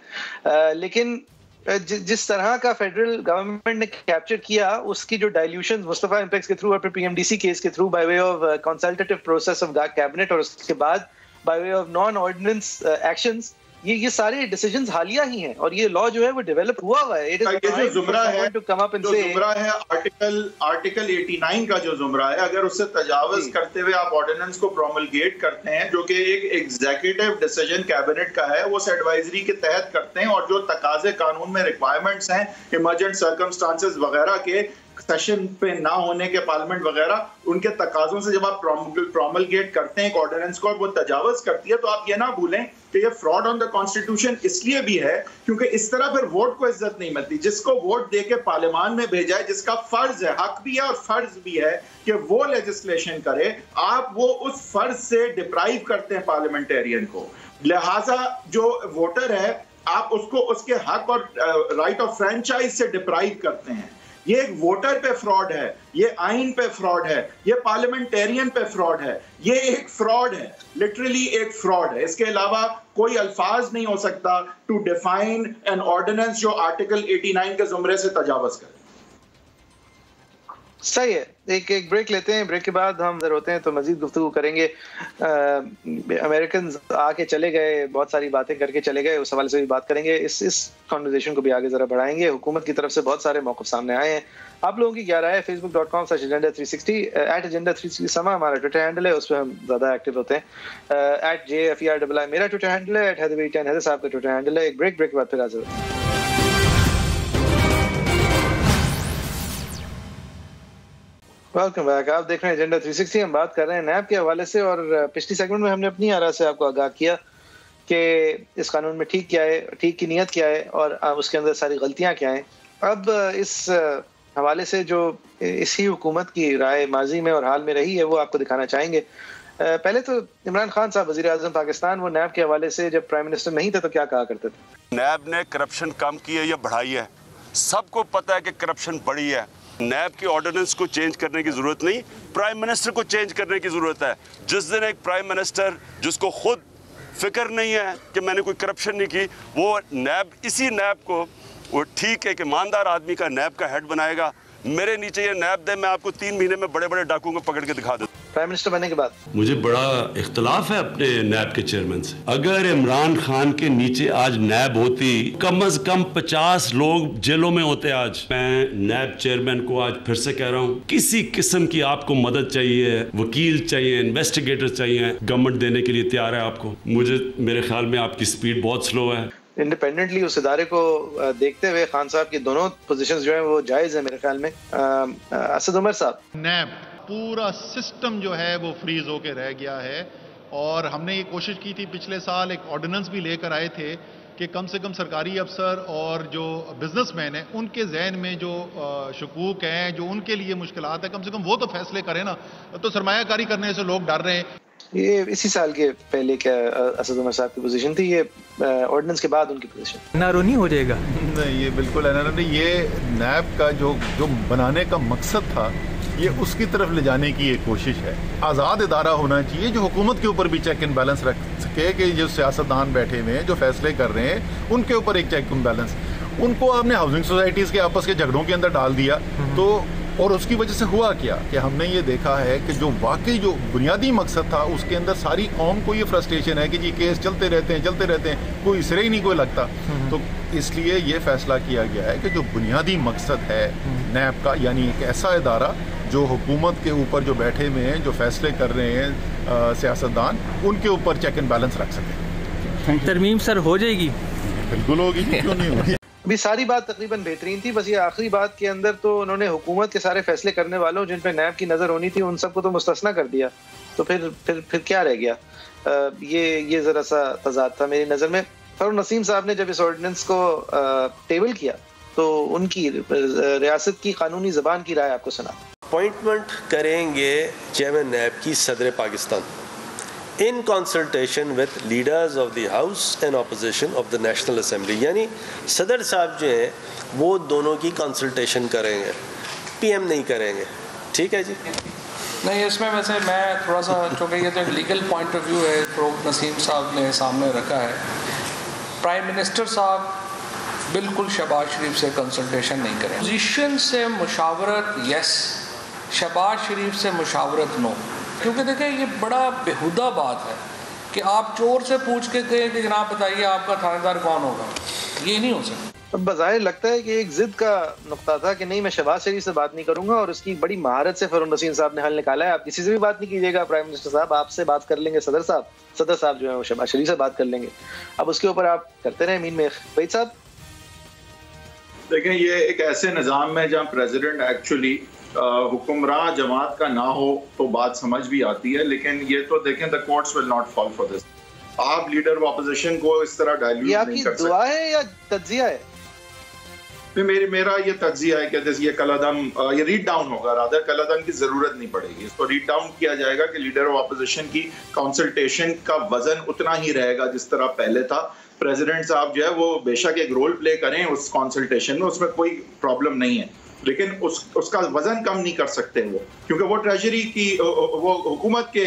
लेकिन जिस तरह का फेडरल गवर्नमेंट ने कैप्चर किया, उसकी जो डाइल्यूशन मुस्तफा इम्पेक्स के थ्रू और फिर पीएमडीसी केस के through by way of consultative process of cabinet और उसके बाद by way of non ordinance actions, ये सारे डिसीजंस हालिया ही हैं और ये लॉ जो है वो डेवलप हुआ है। ये जो जुमरा है, जुमरा है आर्टिकल 89 का जो जुमरा है, अगर उससे तजावुज करते हुए आप ऑर्डिनेंस को प्रोमलगेट करते हैं, जो कि एक एग्जीक्यूटिव डिसीजन कैबिनेट का है, वो एडवाइजरी के तहत करते हैं और जो तकाजे कानून में रिक्वायरमेंट्स हैं इमरजेंट सर्कमस्टांसेस वगैरह के सेशन पे ना होने के, पार्लियामेंट वगैरह उनके तकाजों से जब आप प्रोमलगेट करते हैं एक ऑर्डिनेंस को और वो तजावुज करती है, तो आप ये ना भूलें कि ये फ्रॉड ऑन द कॉन्स्टिट्यूशन इसलिए भी है क्योंकि इस तरह फिर वोट को इज्जत नहीं मिलती। जिसको वोट देके पार्लियामान में भेजा है, जिसका फर्ज है, हक भी है और फर्ज भी है कि वो लेजिस्लेशन करे, आप वो उस फर्ज से डिप्राइव करते हैं पार्लियामेंटेरियन को। लिहाजा जो वोटर है, आप उसको उसके हक और राइट ऑफ फ्रेंचाइज से डिप्राइव करते हैं। ये एक वोटर पे फ्रॉड है, ये आइन पे फ्रॉड है, ये पार्लियामेंटेरियन पे फ्रॉड है, ये एक फ्रॉड है, लिटरली एक फ्रॉड है। इसके अलावा कोई अल्फाज नहीं हो सकता टू डिफाइन एन ऑर्डिनेंस जो आर्टिकल 89 के जुमरे से तजावुज करे। सही है, एक ब्रेक लेते हैं, ब्रेक के बाद हम जरूर होते हैं तो मजीद गुफ्तगू करेंगे। अमेरिकन आके चले गए, बहुत सारी बातें करके चले गए, उस हवाले से भी बात करेंगे। इस कॉन्वर्सेशन को भी आगे जरा बढ़ाएंगे। हुकूमत की तरफ से बहुत सारे मौक़िफ़ सामने आए हैं। आप लोगों की क्या राय है? facebook.com/agenda360 @agenda360 समा हमारा ट्विटर हैंडल है, उस पर हम ज़्यादा एक्टिव होते हैं। @JFERI मेरा ट्विटर हैंडल है, @हैदर10 हैदर साहब का ट्विटर हैंडल है। एक ब्रेक के बाद फिर हाजिर होते हैं। वेलकम बैक, आप देख रहे हैं एजेंडा 360। हम बात कर रहे हैं नैब के हवाले से और पिछली सेगमेंट में हमने अपनी आरा से आपको आगाह किया कि इस कानून में ठीक क्या है, ठीक की नीयत क्या है और उसके अंदर सारी गलतियां क्या हैं। अब इस हवाले से जो इसी हुकूमत की राय माजी में और हाल में रही है वो आपको दिखाना चाहेंगे। पहले तो इमरान खान साहब वज़ीर आज़म पाकिस्तान, वो नैब के हवाले से जब प्राइम मिनिस्टर नहीं थे तो क्या कहा करते थे? नैब ने करप्शन कम की है या बढ़ाई है? सबको पता है कि करप्शन बढ़ी है। नैब की ऑर्डिनेंस को चेंज करने की ज़रूरत नहीं, प्राइम मिनिस्टर को चेंज करने की ज़रूरत है। जिस दिन एक प्राइम मिनिस्टर जिसको खुद फिक्र नहीं है कि मैंने कोई करप्शन नहीं की, वो नैब, इसी नैब को वो ठीक है कि ईमानदार आदमी का नैब का हेड बनाएगा। मेरे नीचे ये नैब दे, मैं आपको 3 महीने में बड़े बड़े डाकुओं को पकड़ के दिखा दूँ। प्राइम मिनिस्टर बनने के बाद मुझे बड़ा इख्तलाफ है अपने नैब के चेयरमैन से। अगर इमरान खान के नीचे आज नैब होती, कम से कम 50 लोग जेलों में होते आज। मैं नैब चेयरमैन को आज फिर से कह रहा हूँ, किसी किस्म की आपको मदद चाहिए, वकील चाहिए, इन्वेस्टिगेटर चाहिए, गवर्नमेंट देने के लिए तैयार है आपको। मेरे ख्याल में आपकी स्पीड बहुत स्लो है। इंडिपेंडेंटली उस इदारे को देखते हुए खान साहब की दोनों पोजीशंस जो हैं वो जायज़ है मेरे ख्याल में। असद उमर साहब, नैब पूरा सिस्टम जो है वो फ्रीज होके रह गया है और हमने ये कोशिश की थी, पिछले साल एक ऑर्डिनेंस भी लेकर आए थे कि कम से कम सरकारी अफसर और जो बिजनेसमैन हैं उनके जहन में जो शकूक हैं, जो उनके लिए मुश्किलात है, कम से कम वो तो फैसले करें ना। तो सरमायाकारी करने से लोग डर रहे हैं। ये इसी साल के पहले क्या असद उमर साहब की पोजीशन थी, ये ऑर्डिनेंस के बाद उनकी पोजीशन एनआरओ नहीं हो जाएगा? नहीं, ये बिल्कुल एनआरओ नहीं। ये नैब का जो बनाने का मकसद था, ये उसकी तरफ ले जाने की एक कोशिश है। आज़ाद इदारा होना चाहिए जो हुकूमत के ऊपर भी चेक एंड बैलेंस रख सके, कि जो सियासतदान बैठे हुए हैं, जो फैसले कर रहे हैं, उनके ऊपर एक चेक एंड बैलेंस। उनको आपने हाउसिंग सोसाइटीज़ के आपस के झगड़ों के अंदर डाल दिया, तो और उसकी वजह से हुआ क्या कि हमने ये देखा है कि जो वाकई जो बुनियादी मकसद था, उसके अंदर सारी कौम को ये फ्रस्ट्रेशन है कि जी केस चलते रहते हैं, कोई सिरे ही नहीं कोई लगता। तो इसलिए ये फैसला किया गया है कि जो बुनियादी मकसद है नैब का, यानी एक ऐसा इदारा जो हुकूमत के ऊपर जो बैठे हुए हैं, जो फैसले कर रहे हैं सियासतदान, उनके ऊपर चेक एंड बैलेंस रख सकें। तरमीम सर हो जाएगी? बिल्कुल होगी, क्यों नहीं होगी। अभी सारी बात तकरीबन बेहतरीन थी, बस ये आखिरी बात के अंदर तो उन्होंने हुकूमत के सारे फैसले करने वालों जिन पे नैब की नज़र होनी थी उन सबको तो मुस्तस्ना कर दिया। तो फिर क्या रह गया? ये ज़रा सा तजाद था मेरी नज़र में। फरूक नसीम साहब ने जब इस ऑर्डिनेंस को टेबल किया तो उनकी रियासत की कानूनी ज़बान की राय आपको सुना। अपॉइंटमेंट करेंगे चेयरमैन नैब की सदर Pakistan in consultation with leaders of the house and opposition of the national assembly, यानी सदर साहब जो हैं वो दोनों की कंसल्टेशन करेंगे। PM नहीं करेंगे। ठीक है जी। नहीं, इसमें वैसे मैं थोड़ा सा, चूँकि ये तो एक लीगल पॉइंट ऑफ व्यू है, फ़ारूक नसीम साहब ने सामने रखा है। प्राइम मिनिस्टर साहब बिल्कुल शहबाज शरीफ से कंसल्टेशन नहीं करें। पोजीशन से मुशावरत यस, शहबाज शरीफ से मुशावरत नो। क्योंकि देखें, ये बड़ा बेहुदा बात है कि आप चोर से पूछ के कहें कि जनाब बताइए आपका थानेदार कौन होगा, ये नहीं हो सकता। अब बज़ाहिर लगता है कि एक जिद का नुक्ता था कि नहीं, मैं शहबाज शरीफ से बात नहीं करूंगा, और उसकी बड़ी महारत से फ़ारूक नसीम साहब ने हल निकाला है। आप किसी से भी बात नहीं कीजिएगा, प्राइम मिनिस्टर साहब आपसे बात कर लेंगे, सदर साहब जो है वो शहबाज शरीफ से बात कर लेंगे। अब उसके ऊपर आप करते रहे मीन में। वहीद साहब देखें, ये एक ऐसे निज़ाम में जहाँ प्रेसिडेंट एक्चुअली हुक्मरान जमात का ना हो तो बात समझ भी आती है, लेकिन ये तो देखें, the courts will not fall for this. आप लीडर ऑफ अपोजिशन को इस तरह डायल्यूट नहीं कर सकते। ये आपकी दुआ है या तज्जिया है? मेरा ये तज्जिया है कि जैसे ये कलअदम, ये रीड डाउन होगा, रादर कलअदम की जरूरत नहीं पड़ेगी। इसको रीड डाउन किया जाएगा कि लीडर ऑफ अपोजिशन की कंसल्टेशन का वजन उतना ही रहेगा जिस तरह पहले था। प्रेसिडेंट साहब जो है वो बेशक एक रोल प्ले करें उस कंसल्टेशन में, उसमें कोई प्रॉब्लम नहीं है, लेकिन उसका वजन कम नहीं कर सकते वो, क्योंकि वो ट्रेजरी की, वो हुकूमत के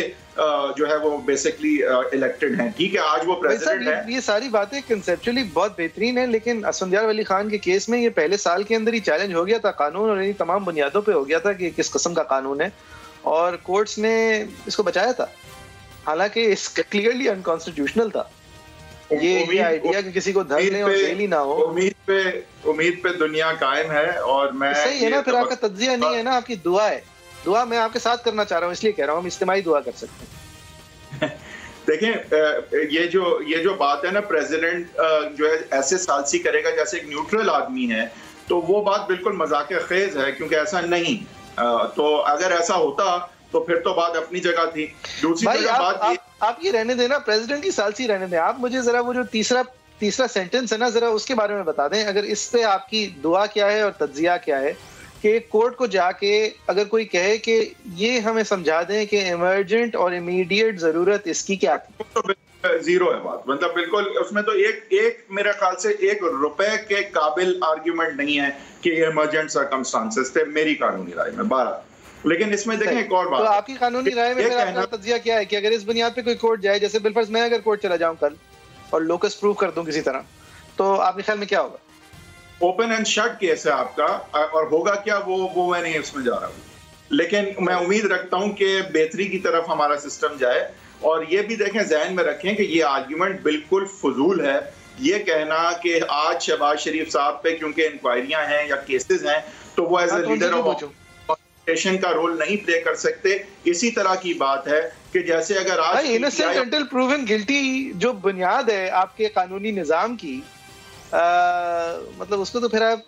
जो है वो बेसिकली इलेक्टेड हैं। ठीक है, आज वो प्रेसिडेंट है। ये सारी बातें कंसेप्चुअली बहुत बेहतरीन है, लेकिन असफंदियार वली खान के केस में ये पहले साल के अंदर ही चैलेंज हो गया था कानून, और इन तमाम बुनियादों पे हो गया था कि किस किस्म का कानून है, और कोर्ट्स ने इसको बचाया था, हालांकि इसका क्लियरली अनकॉन्स्टिट्यूशनल था। ये आइडिया कि किसी को धर लें और जेल ही ना हो, उम्मीद पे दुनिया कायम है। और मैं सही है ना, फिर आपका तज्जिया नहीं है ना, आपकी दुआ है। दुआ मैं आपके साथ करना चाह रहा हूँ, इसलिए कह रहा हूँ हम इज्तिमाई दुआ कर सकते हैं। देखें, ये जो बात है ना, प्रेसिडेंट जो है ऐसे सालसी करेगा जैसे एक न्यूट्रल आदमी है, तो वो बात बिल्कुल मजाक खेज है, क्योंकि ऐसा नहीं। तो अगर ऐसा होता तो फिर तो बात अपनी जगह थी। दूसरी बात आप ये रहने देना, प्रेसिडेंट की सालसी रहने दें। आप मुझे जरा वो जो तीसरा सेंटेंस है ना, जरा उसके बारे में बता दें। अगर इस पे आपकी दुआ क्या है और तज्जिया क्या है कि कोर्ट को जाके अगर कोई कहे कि ये हमें समझा दें कि इमरजेंट और इमीडिएट जरूरत इसकी क्या थी, तो जीरो है बात। मतलब बिल्कुल उसमें तो एक मेरे ख्याल से ₹1 के काबिल आर्ग्यूमेंट नहीं है कि ये इमरजेंट सर्कमस्टांसेस थे, मेरी कानूनी राय में 12। लेकिन इसमें देखें एक और बात, तो आपकी कानूनी राय में आपका तज्जिया क्या है कि अगर इस बुनियाद पे कोई कोर्ट जाए, जैसे बिलफर्ज मैं अगर कोर्ट चला जाऊं कल और लोकस प्रूव कर दूं किसी तरह, तो आपके ख्याल में क्या होगा? ओपन एंड शट केस है आपका, और होगा क्या वो मैं नहीं उसमें जा रहा हूँ, लेकिन मैं उम्मीद रखता हूँ कि बेहतरी की तरफ हमारा सिस्टम जाए। और ये भी देखें, ज़हन में रखें कि ये आर्ग्यूमेंट बिल्कुल फजूल है। ये कहना कि आज शहबाज शरीफ साहब पे क्योंकि इंक्वायरियां हैं या केसेस हैं तो वो एज ए लीडर ऑफ का रोल नहीं प्ले कर सकते। इसी तरह की बात है कि जैसे अगर आज इनोसेंट अंटिल प्रूवन गिल्टी जो बुनियाद है आपके कानूनी निजाम की, मतलब उसको तो फिर आप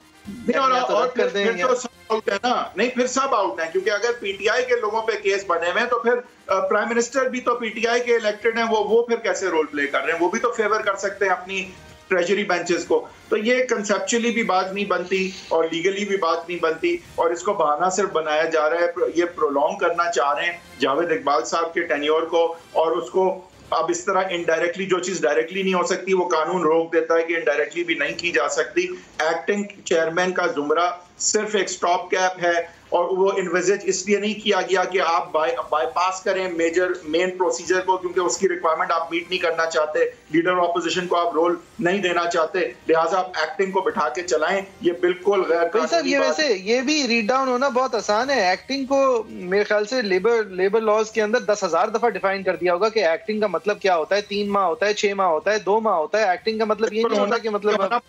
और कर दें, फिर तो सब आउट है ना। नहीं, फिर सब आउट है, क्योंकि अगर पीटीआई के लोगों पे केस बने हुए हैं तो फिर प्राइम मिनिस्टर भी तो पीटीआई के इलेक्टेड हैं, वो फिर कैसे रोल प्ले कर रहे हैं? वो भी तो फेवर कर सकते हैं अपनी ट्रेजरी बेंचेस को। तो ये कंसेप्चुअली भी बात नहीं बनती और लीगली भी बात नहीं बनती, और इसको बहाना सिर्फ बनाया जा रहा है। ये प्रोलॉन्ग करना चाह रहे हैं जावेद इकबाल साहब के टेन्योर को, और उसको अब इस तरह इनडायरेक्टली, जो चीज डायरेक्टली नहीं हो सकती वो कानून रोक देता है कि इनडायरेक्टली भी नहीं की जा सकती। एक्टिंग चेयरमैन का जुमरा सिर्फ एक स्टॉप कैप है, और वो इन्विजिज इसलिए नहीं किया गया कि आप बाईपास करें मेन प्रोसीजर को, क्योंकि उसकी रिक्वायरमेंट आप मीट नहीं करना चाहते, लीडर ऑपोजिशन को आप रोल नहीं देना चाहते, लिहाजा आप एक्टिंग को बिठा के चलाएं। ये बिल्कुल गैर कानूनी बात है। ये भी रीड डाउन होना बहुत आसान है। एक्टिंग को मेरे ख्याल से लेबर लॉज के अंदर 10,000 दफा डिफाइन कर दिया होगा कि एक्टिंग का मतलब क्या होता है। 3 माह होता है, 6 माह होता है, 2 माह होता है। एक्टिंग का मतलब ये नहीं होता कि मतलब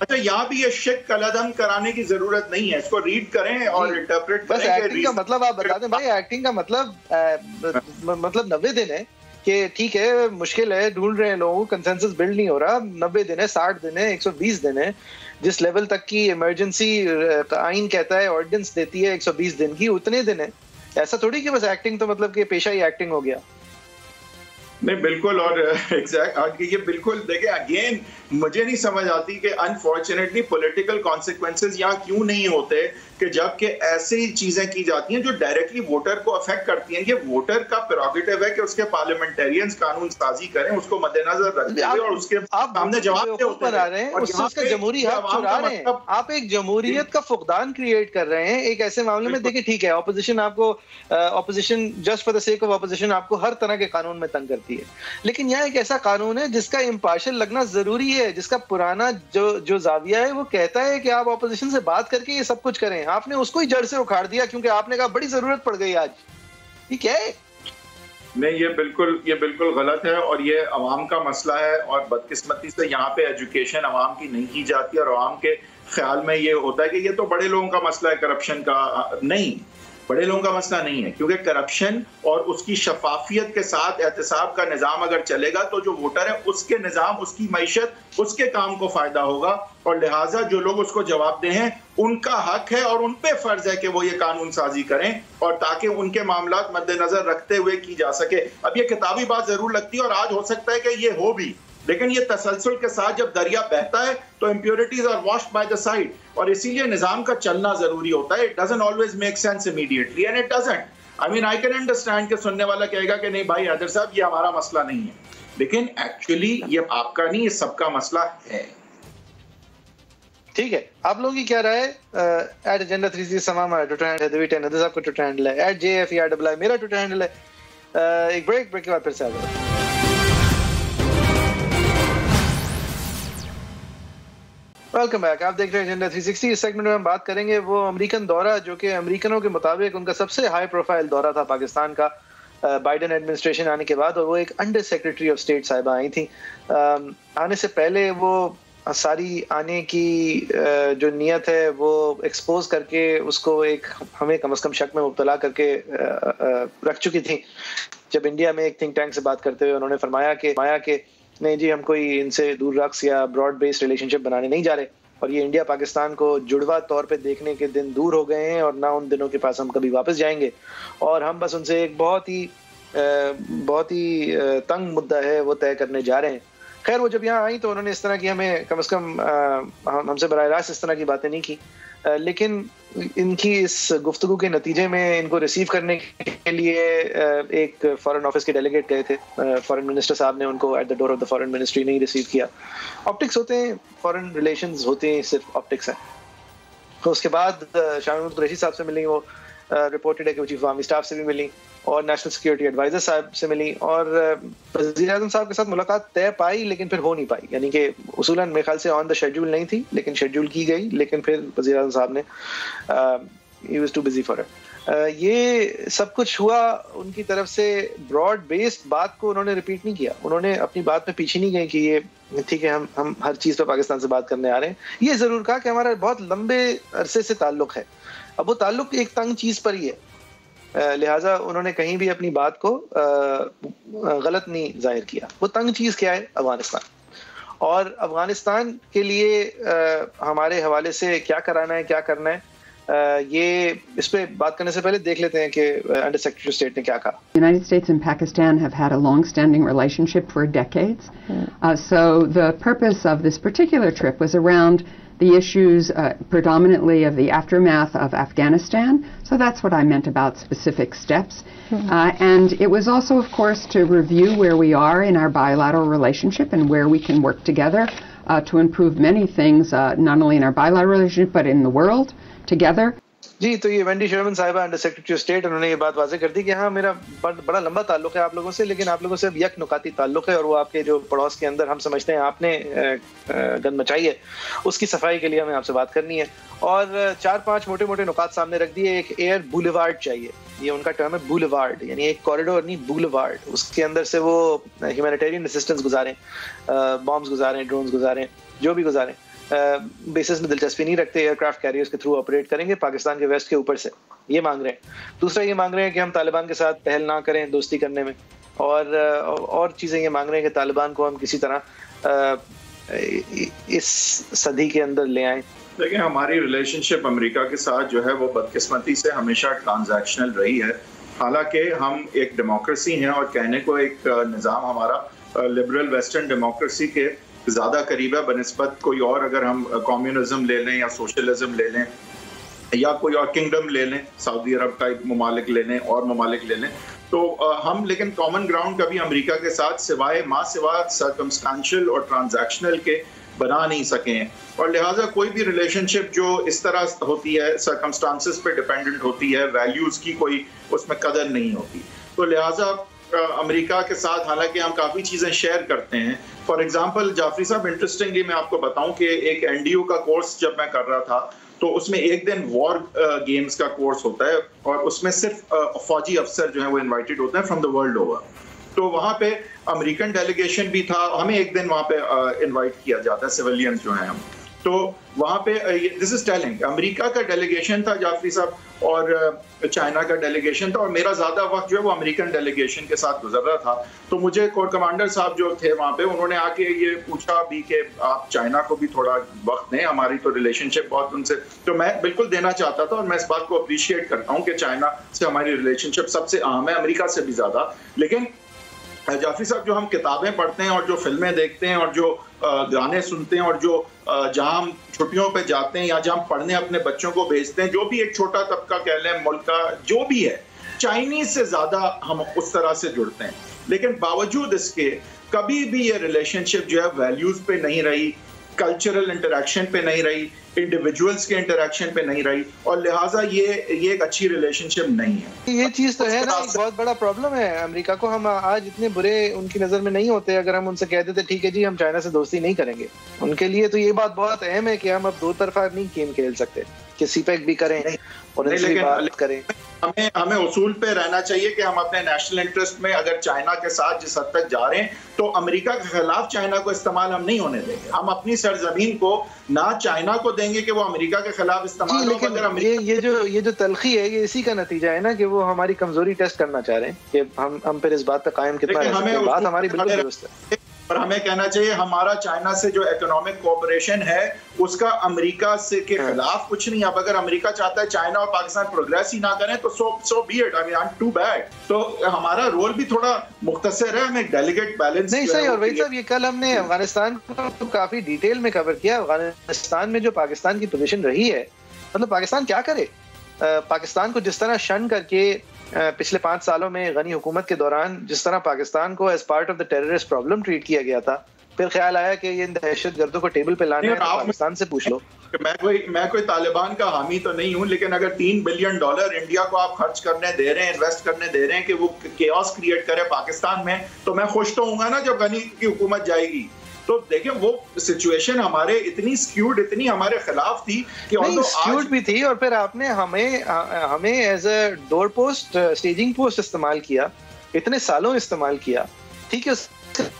अच्छा, यहाँ भी ये शिक कलअदम कराने की जरूरत नहीं है, इसको रीड करें और इंटरप्रेट करें। बस एक्टिंग का मतलब आप बता दें भाई। एक्टिंग का मतलब 90 दिन है कि ठीक है, मुश्किल है, ढूंढ रहे हैं लोगों को, कंसेंसस बिल्ड नहीं हो रहा। 90 दिन है, 60 दिन है, 120 दिन है, जिस लेवल तक की इमरजेंसी आइन कहता है, ऑर्डिनेंस देती है 120 दिन की, उतने दिन है। ऐसा थोड़ी कि बस एक्टिंग तो मतलब कि पेशा ही एक्टिंग हो गया। नहीं बिल्कुल, और एग्जैक्ट ये बिल्कुल देखिए, अगेन मुझे नहीं समझ आती कि अनफॉर्चुनेटली पॉलिटिकल कॉन्सिक्वेंसेस यहाँ क्यों नहीं होते कि जबकि ऐसी चीजें की जाती हैं जो डायरेक्टली वोटर को अफेक्ट करती हैं। ये वोटर का प्रेरोगेटिव है कि उसके पार्लियामेंरियंस कानून साजी करें, उसको मद्देनजर रखते हुए और उसके सामने जवाब ऊपर आ रहे हैं, उसका जमहूरी हक चुरा रहे हैं। आप एक जमहूरियत का फुकदान क्रिएट कर रहे हैं एक ऐसे मामले में। देखिए ठीक है, ऑपोजिशन आपको opposition just for the sake of opposition आपको हर तरह के कानून में तंग करती है, लेकिन यहाँ एक ऐसा कानून है जिसका इम्पार्शियल लगना जरूरी है, जिसका पुराना जो जाविया है वो कहता है कि आप ऑपोजिशन से बात करके ये सब कुछ करें। आपने उसको ही जड़ से उखाड़ दिया क्योंकि आपने कहा बड़ी जरूरत पड़ गई आज। ये क्या है? नहीं, ये बिल्कुल गलत है और ये अवाम का मसला है, और बदकिस्मती से यहाँ पे एजुकेशन अवाम की नहीं की जाती और अवाम के ख्याल में ये होता है कि ये तो बड़े लोगों का मसला है करप्शन का। नहीं, बड़े लोगों का मसला नहीं है, क्योंकि करप्शन और उसकी शफाफियत के साथ एहतसाब का निज़ाम अगर चलेगा तो जो वोटर है उसके निज़ाम, उसकी मईशत, उसके काम को फायदा होगा, और लिहाजा जो लोग उसको जवाब दे हैं उनका हक है और उन पे फर्ज है कि वो ये कानून साजी करें, और ताकि उनके मामलात मद्देनजर रखते हुए की जा सके। अब ये किताबी बात जरूर लगती है और आज हो सकता है कि ये हो भी, लेकिन ये तसलसल के साथ जब दरिया बहता है तो impurities are washed by the side, और इसीलिए निजाम का चलना जरूरी होता है। It doesn't always make sense immediately, and it doesn't. I mean I can understand कि सुनने वाला कहेगा कि नहीं भाई हैदर साहब ये हमारा मसला नहीं है, लेकिन एक्चुअली ये आपका नहीं, ये सबका मसला है। ठीक है, आप लोगों की क्या राय है? एट एजेंडा 360 समा हमारा ट्विटर हैंडल है, 10 आपका ट्विटर हैंडल है, @JFERI मेरा ट्विटर हैंडल है। एक ब्रेक के बाद फिर से आ जाओ। वेलकम बैक, आप देख रहे हैं एजेंडा 360। इस सेगमेंट में हम बात करेंगे वो अमेरिकन दौरा जो कि अमेरिकनों के मुताबिक उनका सबसे हाई प्रोफाइल दौरा था पाकिस्तान का बाइडेन एडमिनिस्ट्रेशन आने के बाद, और वो एक अंडर सेक्रेटरी ऑफ स्टेट साहिबा आई थी। आने से पहले वो सारी आने की जो नियत है वो एक्सपोज करके उसको एक हमें कम से कम शक में मुब्तला करके रख चुकी थी। जब इंडिया में एक थिंक टैंक से बात करते हुए उन्होंने फरमाया कि नहीं जी, हम कोई इनसे दूर रक्स या ब्रॉड बेस्ड रिलेशनशिप बनाने नहीं जा रहे, और ये इंडिया पाकिस्तान को जुड़वा तौर पे देखने के दिन दूर हो गए हैं और ना उन दिनों के पास हम कभी वापस जाएंगे, और हम बस उनसे एक बहुत ही तंग मुद्दा है वो तय करने जा रहे हैं। खैर, वो जब यहाँ आई तो उन्होंने इस तरह की हमें कम से कम हमसे बराह रास्त इस तरह की बातें नहीं की, लेकिन इनकी इस गुफ्तगू के नतीजे में इनको रिसीव करने के लिए एक फॉरेन ऑफिस के डेलीगेट गए थे। फॉरेन मिनिस्टर साहब ने उनको at the door of the foreign ministry नहीं रिसीव किया। ऑप्टिक्स होते हैं, फॉरेन रिलेशंस होते हैं, सिर्फ ऑप्टिक्स है। तो उसके बाद शाह महमूद कुरैशी साहब से मिली, वो रिपोर्टेड है कि वो चीफ ऑफ आर्मी स्टाफ से भी मिली और नेशनल सिक्योरिटी एडवाइजर साहब से मिली, और वज़ीर आज़म साहब के साथ मुलाकात तय पाई लेकिन फिर हो नहीं पाई। यानी कि उसूलन मेरे ख्याल से ऑन द शेड्यूल नहीं थी, लेकिन शेड्यूल की गई, लेकिन फिर वज़ीर आज़म साहब ने he was too busy for it. ये सब कुछ हुआ उनकी तरफ से। ब्रॉड बेस्ड बात को उन्होंने रिपीट नहीं किया, उन्होंने अपनी बात में पीछे नहीं गए कि ये ठीक है हम हर चीज़ पे पाकिस्तान से बात करने आ रहे हैं। ये ज़रूर कहा कि हमारा बहुत लंबे अरसे से ताल्लुक है, अब वो ताल्लुक एक तंग चीज़ पर ही है, लिहाजा उन्होंने कहीं भी अपनी बात को गलत नहीं जाहिर किया। वो तंग चीज़ क्या है? अफगानिस्तान, और अफगानिस्तान के लिए हमारे हवाले से क्या कराना है, क्या करना है, ये इस पे बात करने से पहले देख लेते हैं कि अंडर सेक्रेटरी ऑफ स्टेट ने क्या कहा। United States and Pakistan have had a long-standing relationship for decades. So the purpose of this particular trip was around the issues predominantly of the aftermath of Afghanistan. So that's what I meant about specific steps. And it was also, of course, to review where we are in our bilateral relationship and where we can work together to improve many things, not only in our bilateral relationship, but in the world together. जी, तो ये Wendy Sharman साहिबा under secretary of state, उन्होंने ये बात वाज़ेह कर दी कि हाँ मेरा बड़ा लंबा ताल्लुक है आप लोगों से, लेकिन आप लोगों से अब यक नुकाती ताल्लुक है, और वो आपके जो पड़ोस के अंदर हम समझते हैं आपने गंद मचाई है, उसकी सफाई के लिए हमें आपसे बात करनी है। और 4-5 मोटे मोटे नुकात सामने रख दिए। एक एयर बुलेवार्ड चाहिए, ये उनका टर्म है, बुलेवार्ड, यानी एक कॉरिडोर नहीं, बुलेवार्ड। उसके अंदर से वो ह्यूमैनिटेरियन असिस्टेंस गुजारें, बॉम्ब्स गुजारें, ड्रोन्स गुजारें, जो भी गुजारें। बेसिस में दिलचस्पी नहीं रखते, एयरक्राफ्ट कैरियर्स के थ्रू ऑपरेट करेंगे पाकिस्तान के वेस्ट के ऊपर से, ये मांग रहे हैं। दूसरा ये मांग रहे हैं कि हम तालिबान के साथ पहल ना करें दोस्ती करने में, और चीज़ें ये मांग रहे हैं कि तालिबान को हम किसी तरह इस सदी के अंदर ले आएं। देखिए, हमारी रिलेशनशिप अमेरिका के साथ जो है वो बदकिस्मती से हमेशा ट्रांजैक्शनल रही है, हालांकि हम एक डेमोक्रेसी हैं और कहने को एक निज़ाम हमारा लिबरल वेस्टर्न डेमोक्रेसी के ज़्यादा करीब है बनिस्बत कोई और, अगर हम कम्युनिज्म ले लें या सोशलिज्म ले लें या कोई और किंगडम ले लें, सऊदी अरब टाइप ममालिक ले लें और ममालिक ले लें, तो हम लेकिन कॉमन ग्राउंड कभी अमेरिका के साथ सिवाय सर्कमस्टेंशियल और ट्रांजैक्शनल के बना नहीं सके हैं। और लिहाजा कोई भी रिलेशनशिप जो इस तरह होती है, सर्कमस्टांसेस पे डिपेंडेंट होती है, वैल्यूज़ की कोई उसमें कदर नहीं होती, तो लिहाजा अमेरिका के साथ हालांकि हम काफ़ी चीज़ें शेयर करते हैं। फॉर एग्जांपल जाफरी साहब, इंटरेस्टिंगली मैं आपको बताऊं कि एक एनडीओ का कोर्स जब मैं कर रहा था तो उसमें एक दिन वॉर गेम्स का कोर्स होता है और उसमें सिर्फ फौजी अफसर जो है वो इनवाइटेड होते हैं फ्रॉम द वर्ल्ड ओवर। तो वहाँ पे अमेरिकन डेलीगेशन भी था, हमें एक दिन वहाँ पे इनवाइट किया जाता है, सिविलियंस जो हैं हम। तो वहाँ पे दिस इज टेलिंग, अमेरिका का डेलीगेशन था जाफरी साहब और चाइना का डेलीगेशन था और मेरा ज़्यादा वक्त जो है वो अमेरिकन डेलीगेशन के साथ गुजर रहा था। तो मुझे कोर कमांडर साहब जो थे वहाँ पे, उन्होंने आके ये पूछा भी कि आप चाइना को भी थोड़ा वक्त दें, हमारी तो रिलेशनशिप बहुत उनसे, तो मैं बिल्कुल देना चाहता था और मैं इस बात को अप्रिशिएट करता हूँ कि चाइना से हमारी रिलेशनशिप सबसे अहम है, अमेरिका से भी ज़्यादा। लेकिन जाफरी साहब, जो हम किताबें पढ़ते हैं और जो फिल्में देखते हैं और जो गाने सुनते हैं और जो जहां हम छुट्टियों पे जाते हैं या जहां हम पढ़ने अपने बच्चों को भेजते हैं, जो भी एक छोटा तबका कह लें मुल्क का जो भी है, चाइनीज से ज्यादा हम उस तरह से जुड़ते हैं। लेकिन बावजूद इसके कभी भी ये रिलेशनशिप जो है वैल्यूज पे नहीं रही, कल्चरल इंटरेक्शन पे नहीं रही, इंडिविजुअल्स के इंटरेक्शन पे नहीं रही, और लिहाजा ये एक अच्छी रिलेशनशिप नहीं है। ये चीज तो है ना, एक बहुत बड़ा प्रॉब्लम है अमेरिका को। हम आज इतने बुरे उनकी नजर में नहीं होते अगर हम उनसे कह देते ठीक है जी हम चाइना से दोस्ती नहीं करेंगे। उनके लिए तो ये बात बहुत अहम है कि हम अब दो तरफा नहीं गेम खेल सकते, किसी पे भी करें और उनसे बात करें। हमें उसूल पे रहना चाहिए कि हम अपने नेशनल इंटरेस्ट में अगर चाइना के साथ जिस हद तक जा रहे हैं तो अमेरिका के खिलाफ चाइना को इस्तेमाल हम नहीं होने देंगे। हम अपनी सरजमीन को ना चाइना को देंगे कि वो अमेरिका के खिलाफ इस्तेमाल हो। अगर ये जो तलखी है ये इसी का नतीजा है ना कि वो हमारी कमजोरी टेस्ट करना चाह रहे हैं कि हम फिर इस बात पे कायम कितना, बात हमारी बिल्कुल दुरुस्त है। और हमें कहना चाहिए हमारा चाइना से जो इकोनॉमिक कोऑपरेशन है उसका अमेरिका से के खिलाफ कुछ नहीं। अब अगर अमेरिका चाहता है चाइना और पाकिस्तान प्रोग्रेस ही ना करें तो so be it, I mean too bad. तो हमारा रोल भी थोड़ा मुख्तसर है, हमें डेलीगेट बैलेंस नहीं सही। और वही साहब, ये कल हमने अफगानिस्तान को काफी डिटेल में कवर किया। अफगानिस्तान में जो पाकिस्तान की पोजीशन रही है, मतलब पाकिस्तान क्या करे, पाकिस्तान को जिस तरह शन करके पिछले 5 सालों में गनी हुकूमत के दौरान जिस तरह पाकिस्तान को as part of the terrorist problem treat किया गया था, फिर ख्याल आया कि ये दहशतगर्दों को टेबल पे लाना है तो पाकिस्तान से पूछ लो। मैं कोई तालिबान का हामी तो नहीं हूं, लेकिन अगर $3 बिलियन इंडिया को आप खर्च करने दे रहे हैं, इन्वेस्ट करने दे रहे हैं कि वो केओस क्रिएट करे पाकिस्तान में, तो मैं खुश तो हूंगा ना जब गनी की हुकूमत जाएगी। तो देखिए वो सिचुएशन हमारे इतनी स्क्यूड, इतनी हमारे खिलाफ थी कि स्क्यूड भी थी, और फिर आपने हमें as a door post, staging post इस्तेमाल किया, इतने सालों इस्तेमाल किया, ठीक है।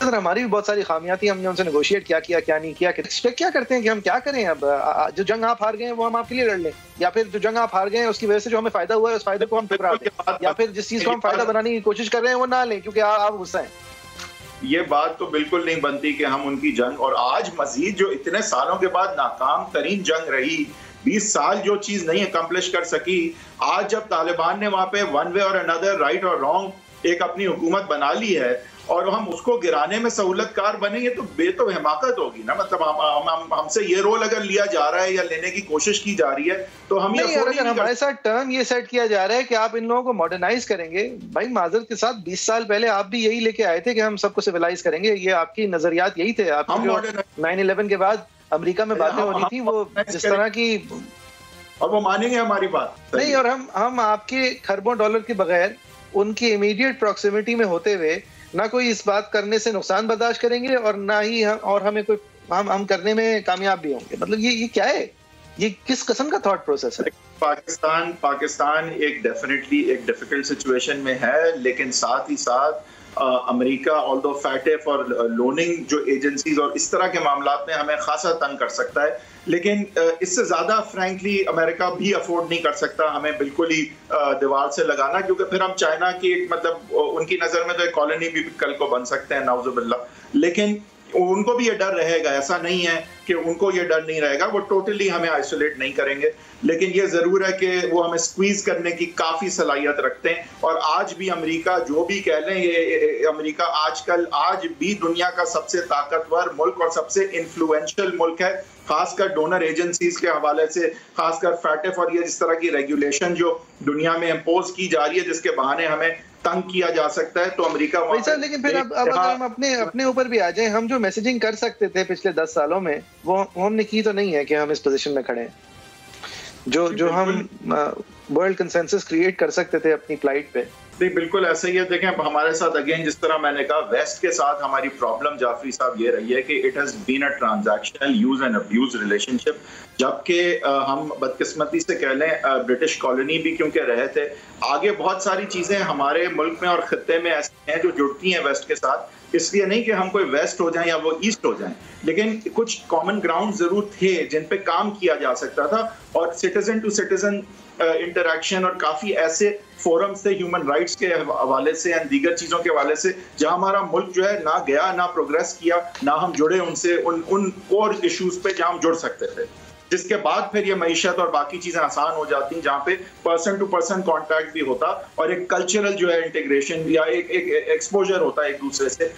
हमारी भी बहुत सारी खामियां थी, हमने उनसे नेगोशिएट क्या नहीं किया। एक्सपेक्ट क्या करते हैं कि हम क्या करें? अब जो जंग आप हार गए हैं वो हम आपके लिए लड़ लें, या फिर जो जंग आप हार गए हैं उसकी वजह से जो हमें फायदा हुआ है उस फायदे को हम ठुकरा दें, या फिर जिस चीज को हम फायदा बनाने की कोशिश कर रहे हैं वो ना लें क्योंकि आप गुस्सा हैं। ये बात तो बिल्कुल नहीं बनती कि हम उनकी जंग, और आज मजीद जो इतने सालों के बाद नाकाम तरीन जंग रही, 20 साल जो चीज नहीं अकम्प्लिश कर सकी, आज जब तालिबान ने वहां पे वन वे और अनदर, राइट और रॉन्ग, एक अपनी हुकूमत बना ली है और हम उसको गिराने में सहूलतकार बनेंगे तो बेतो हिमाकत होगी ना। मतलब हमसे ये रोल अगर लिया जा रहा है या लेने की कोशिश की जा रही है तो हम अगर हमारे साथ टर्म ये सेट किया जा रहा है कि आप इन लोगों को मॉडर्नाइज करेंगे, भाई माजरत के साथ 20 साल पहले आप भी यही लेके आए थे कि हम सबको सिविलाइज करेंगे, ये आपकी नजरियात यही थे। आप 9/11 के बाद अमेरिका में बातें होनी थी वो जिस तरह की, और वो मानेंगे हमारी बात नहीं। और हम आपके खरबों डॉलर के बगैर उनकी इमीडिएट प्रॉक्सिमिटी में होते हुए ना कोई इस बात करने से नुकसान बर्दाश्त करेंगे और ना ही हमें कोई हम करने में कामयाब भी होंगे। मतलब ये क्या है? ये किस किस्म का थॉट प्रोसेस है? पाकिस्तान एक डेफिनेटली एक डिफिकल्ट सिचुएशन में है, लेकिन साथ ही साथ अमेरिका ऑल्दो फैटिफ और लोनिंग जो एजेंसीज और इस तरह के मामलात में हमें खासा तंग कर सकता है, लेकिन इससे ज़्यादा फ्रैंकली अमेरिका भी अफोर्ड नहीं कर सकता हमें बिल्कुल ही दीवार से लगाना, क्योंकि फिर हम चाइना की मतलब उनकी नज़र में तो एक कॉलोनी भी कल को बन सकते हैं नाउजुबिल्लाह। लेकिन उनको भी ये डर रहेगा, ऐसा नहीं है कि उनको ये डर नहीं रहेगा, वो टोटली हमें आइसोलेट नहीं करेंगे, लेकिन ये जरूर है कि वो हमें स्क्वीज करने की काफी सलाहियत रखते हैं। और आज भी अमेरिका जो भी कह लें, ये अमेरिका आजकल आज भी दुनिया का सबसे ताकतवर मुल्क और सबसे इन्फ्लुएंशियल मुल्क है, खासकर डोनर एजेंसीज के हवाले से, खासकर फैटेफ और ये जिस तरह की रेगुलेशन जो दुनिया में इम्पोज की जा रही है जिसके बहाने हमें तंग किया जा सकता है, तो अमेरिका लेकिन फिर अब अगर हम अपने ऊपर भी आ जाएं, हम जो मैसेजिंग कर सकते थे पिछले 10 सालों में वो हमने की तो नहीं है कि हम इस पोजीशन में खड़े हैं। जो हम वर्ल्ड कंसेंसस क्रिएट कर सकते थे अपनी फ्लाइट पे। नहीं, बिल्कुल ऐसा ही है। देखें हमारे साथ अगेन जिस तरह मैंने कहा, वेस्ट के साथ हमारी प्रॉब्लम जाफरी साहब ये रही है कि it has been a transactional use and abuse relationship, जबकि हम बदकिस्मती से कह लें ब्रिटिश कॉलोनी भी क्योंकि रहे थे, आगे बहुत सारी चीजें हमारे मुल्क में और खत्ते में ऐसी हैं जो जुड़ती हैं वेस्ट के साथ। इसलिए नहीं कि हम कोई वेस्ट हो जाएं या वो ईस्ट हो जाएं, लेकिन कुछ कॉमन ग्राउंड जरूर थे जिन पे काम किया जा सकता था, और सिटीजन टू सिटीजन इंटरैक्शन और काफी ऐसे फोरम्स थे ह्यूमन राइट्स के हवाले से या दीगर चीजों के हवाले से जहां हमारा मुल्क जो है ना गया, ना प्रोग्रेस किया, ना हम जुड़े उनसे उन कोर इश्यूज पे जहां हम जुड़ सकते थे, जिसके बाद फिर ये मईशत और बाकी चीजें आसान हो जाती, जहाँ पे पर्सन टू पर्सन कांटेक्ट भी होता और एक कल्चरल जो है इंटीग्रेशन या एक एक्सपोजर होता एक दूसरे से,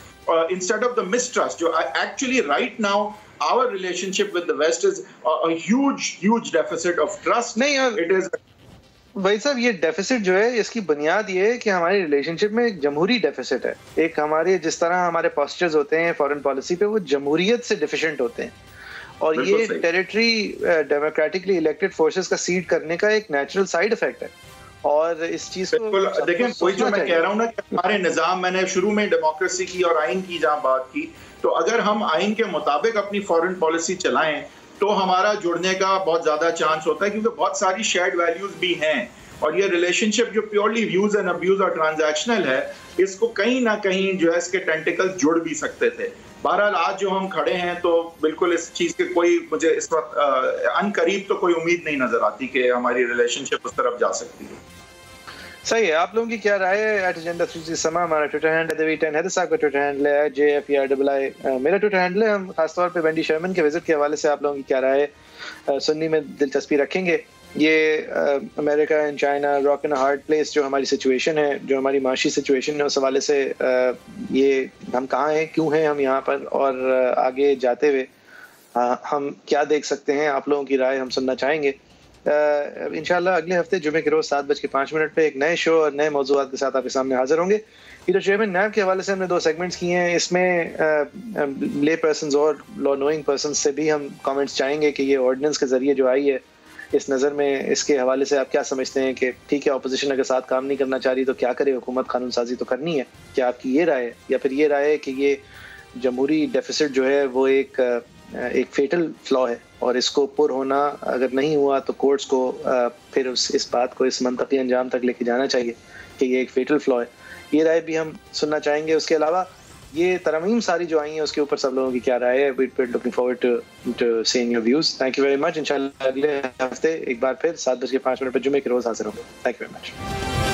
इंस्टेड ऑफ द मिसट्रस्ट जो actually right now our relationship with the West is a huge deficit of trust. नहीं, it is भाई साहब, ये डेफिसिट जो है इसकी बुनियाद ये है कि हमारी रिलेशनशिप में एक जमहूरी डेफिसिट है। एक हमारे जिस तरह हमारे पोस्चर्स होते हैं फॉरेन पॉलिसी पे, वो जमहूरियत से डिफिशिएंट होते हैं, और ये टेरिटरी डेमोक्रेटिकली इलेक्टेड फोर्सेस का सीड करने का एक नेचुरल साइड इफेक्ट है। और इस चीज को देखें, कोई जो मैं कह रहा हूँ ना कि हमारे निजाम, मैंने शुरू में डेमोक्रेसी की और आइन की जहाँ बात की, तो अगर हम आइन के मुताबिक अपनी फॉरेन पॉलिसी चलाएं तो हमारा जुड़ने का बहुत ज्यादा चांस होता है, क्योंकि बहुत सारी शेयर्ड वैल्यूज भी हैं, और ये रिलेशनशिप जो प्योरली व्यूज एंड अब्यूज और ट्रांजैक्शनल है, इसको कहीं ना कहीं जो है इसके टेंटिकल्स जुड़ भी सकते थे। बहरहाल आज जो हम खड़े हैं तो बिल्कुल इस चीज के कोई मुझे इस वक्त अनकरीब तो कोई उम्मीद नहीं नजर आती कि हमारी रिलेशनशिप उस तरफ जा सकती है। सही है। आप लोगों की क्या राय है? @agenda360 हमारा ट्विटर हैंडल है, @V10 हैदर साहब का ट्विटर हैंडल है, JFERII मेरा ट्विटर हैंडल है। हम खासतौर पे वेंडी शर्मन के विजिट के हवाले से आप लोगों की क्या राय है सुनने में दिलचस्पी रखेंगे। ये America and China rock and hard place जो हमारी सिचुएशन है, जो हमारी माशी सिचुएशन है, उस हवाले से ये हम कहाँ हैं, क्यों हैं हम यहाँ पर, और आगे जाते हुए हम क्या देख सकते हैं, आप लोगों की राय हम सुनना चाहेंगे। इंशाल्लाह अगले हफ्ते जुमे के रोज 7:05 पे एक नए शो और नए मौजूआत के साथ आपके सामने हाजिर होंगे। पीटर चेयरमैन नैब के हवाले से हमने 2 सेगमेंट्स किए हैं, इसमें ले पर्सन्स और लॉ नोइंग पर्सन्स से भी हम कमेंट्स चाहेंगे कि ये ऑर्डिनेंस के जरिए जो आई है, इस नज़र में इसके हवाले से आप क्या समझते हैं कि ठीक है, अपोजिशन अगर साथ काम नहीं करना चाह रही तो क्या करे हुकूमत, कानून साजी तो करनी है। क्या आपकी ये राय है, या फिर ये राय है कि ये जमहूरी डेफिसिट जो है वो एक फेटल फ्लॉ है और इसको पुर होना अगर नहीं हुआ तो कोर्ट्स को फिर इस बात को इस मंतकी अंजाम तक लेके जाना चाहिए कि ये एक फेटल फ्लॉ है। ये राय भी हम सुनना चाहेंगे। उसके अलावा ये तरमीम सारी जो आई हैं उसके ऊपर सब लोगों की क्या राय है। we're looking forward to seeing your views. Thank you very much. इंशाल्लाह अगले हफ्ते एक बार फिर 7:05 पर जुमे के रोज हाजिर होंगे। Thank you very much.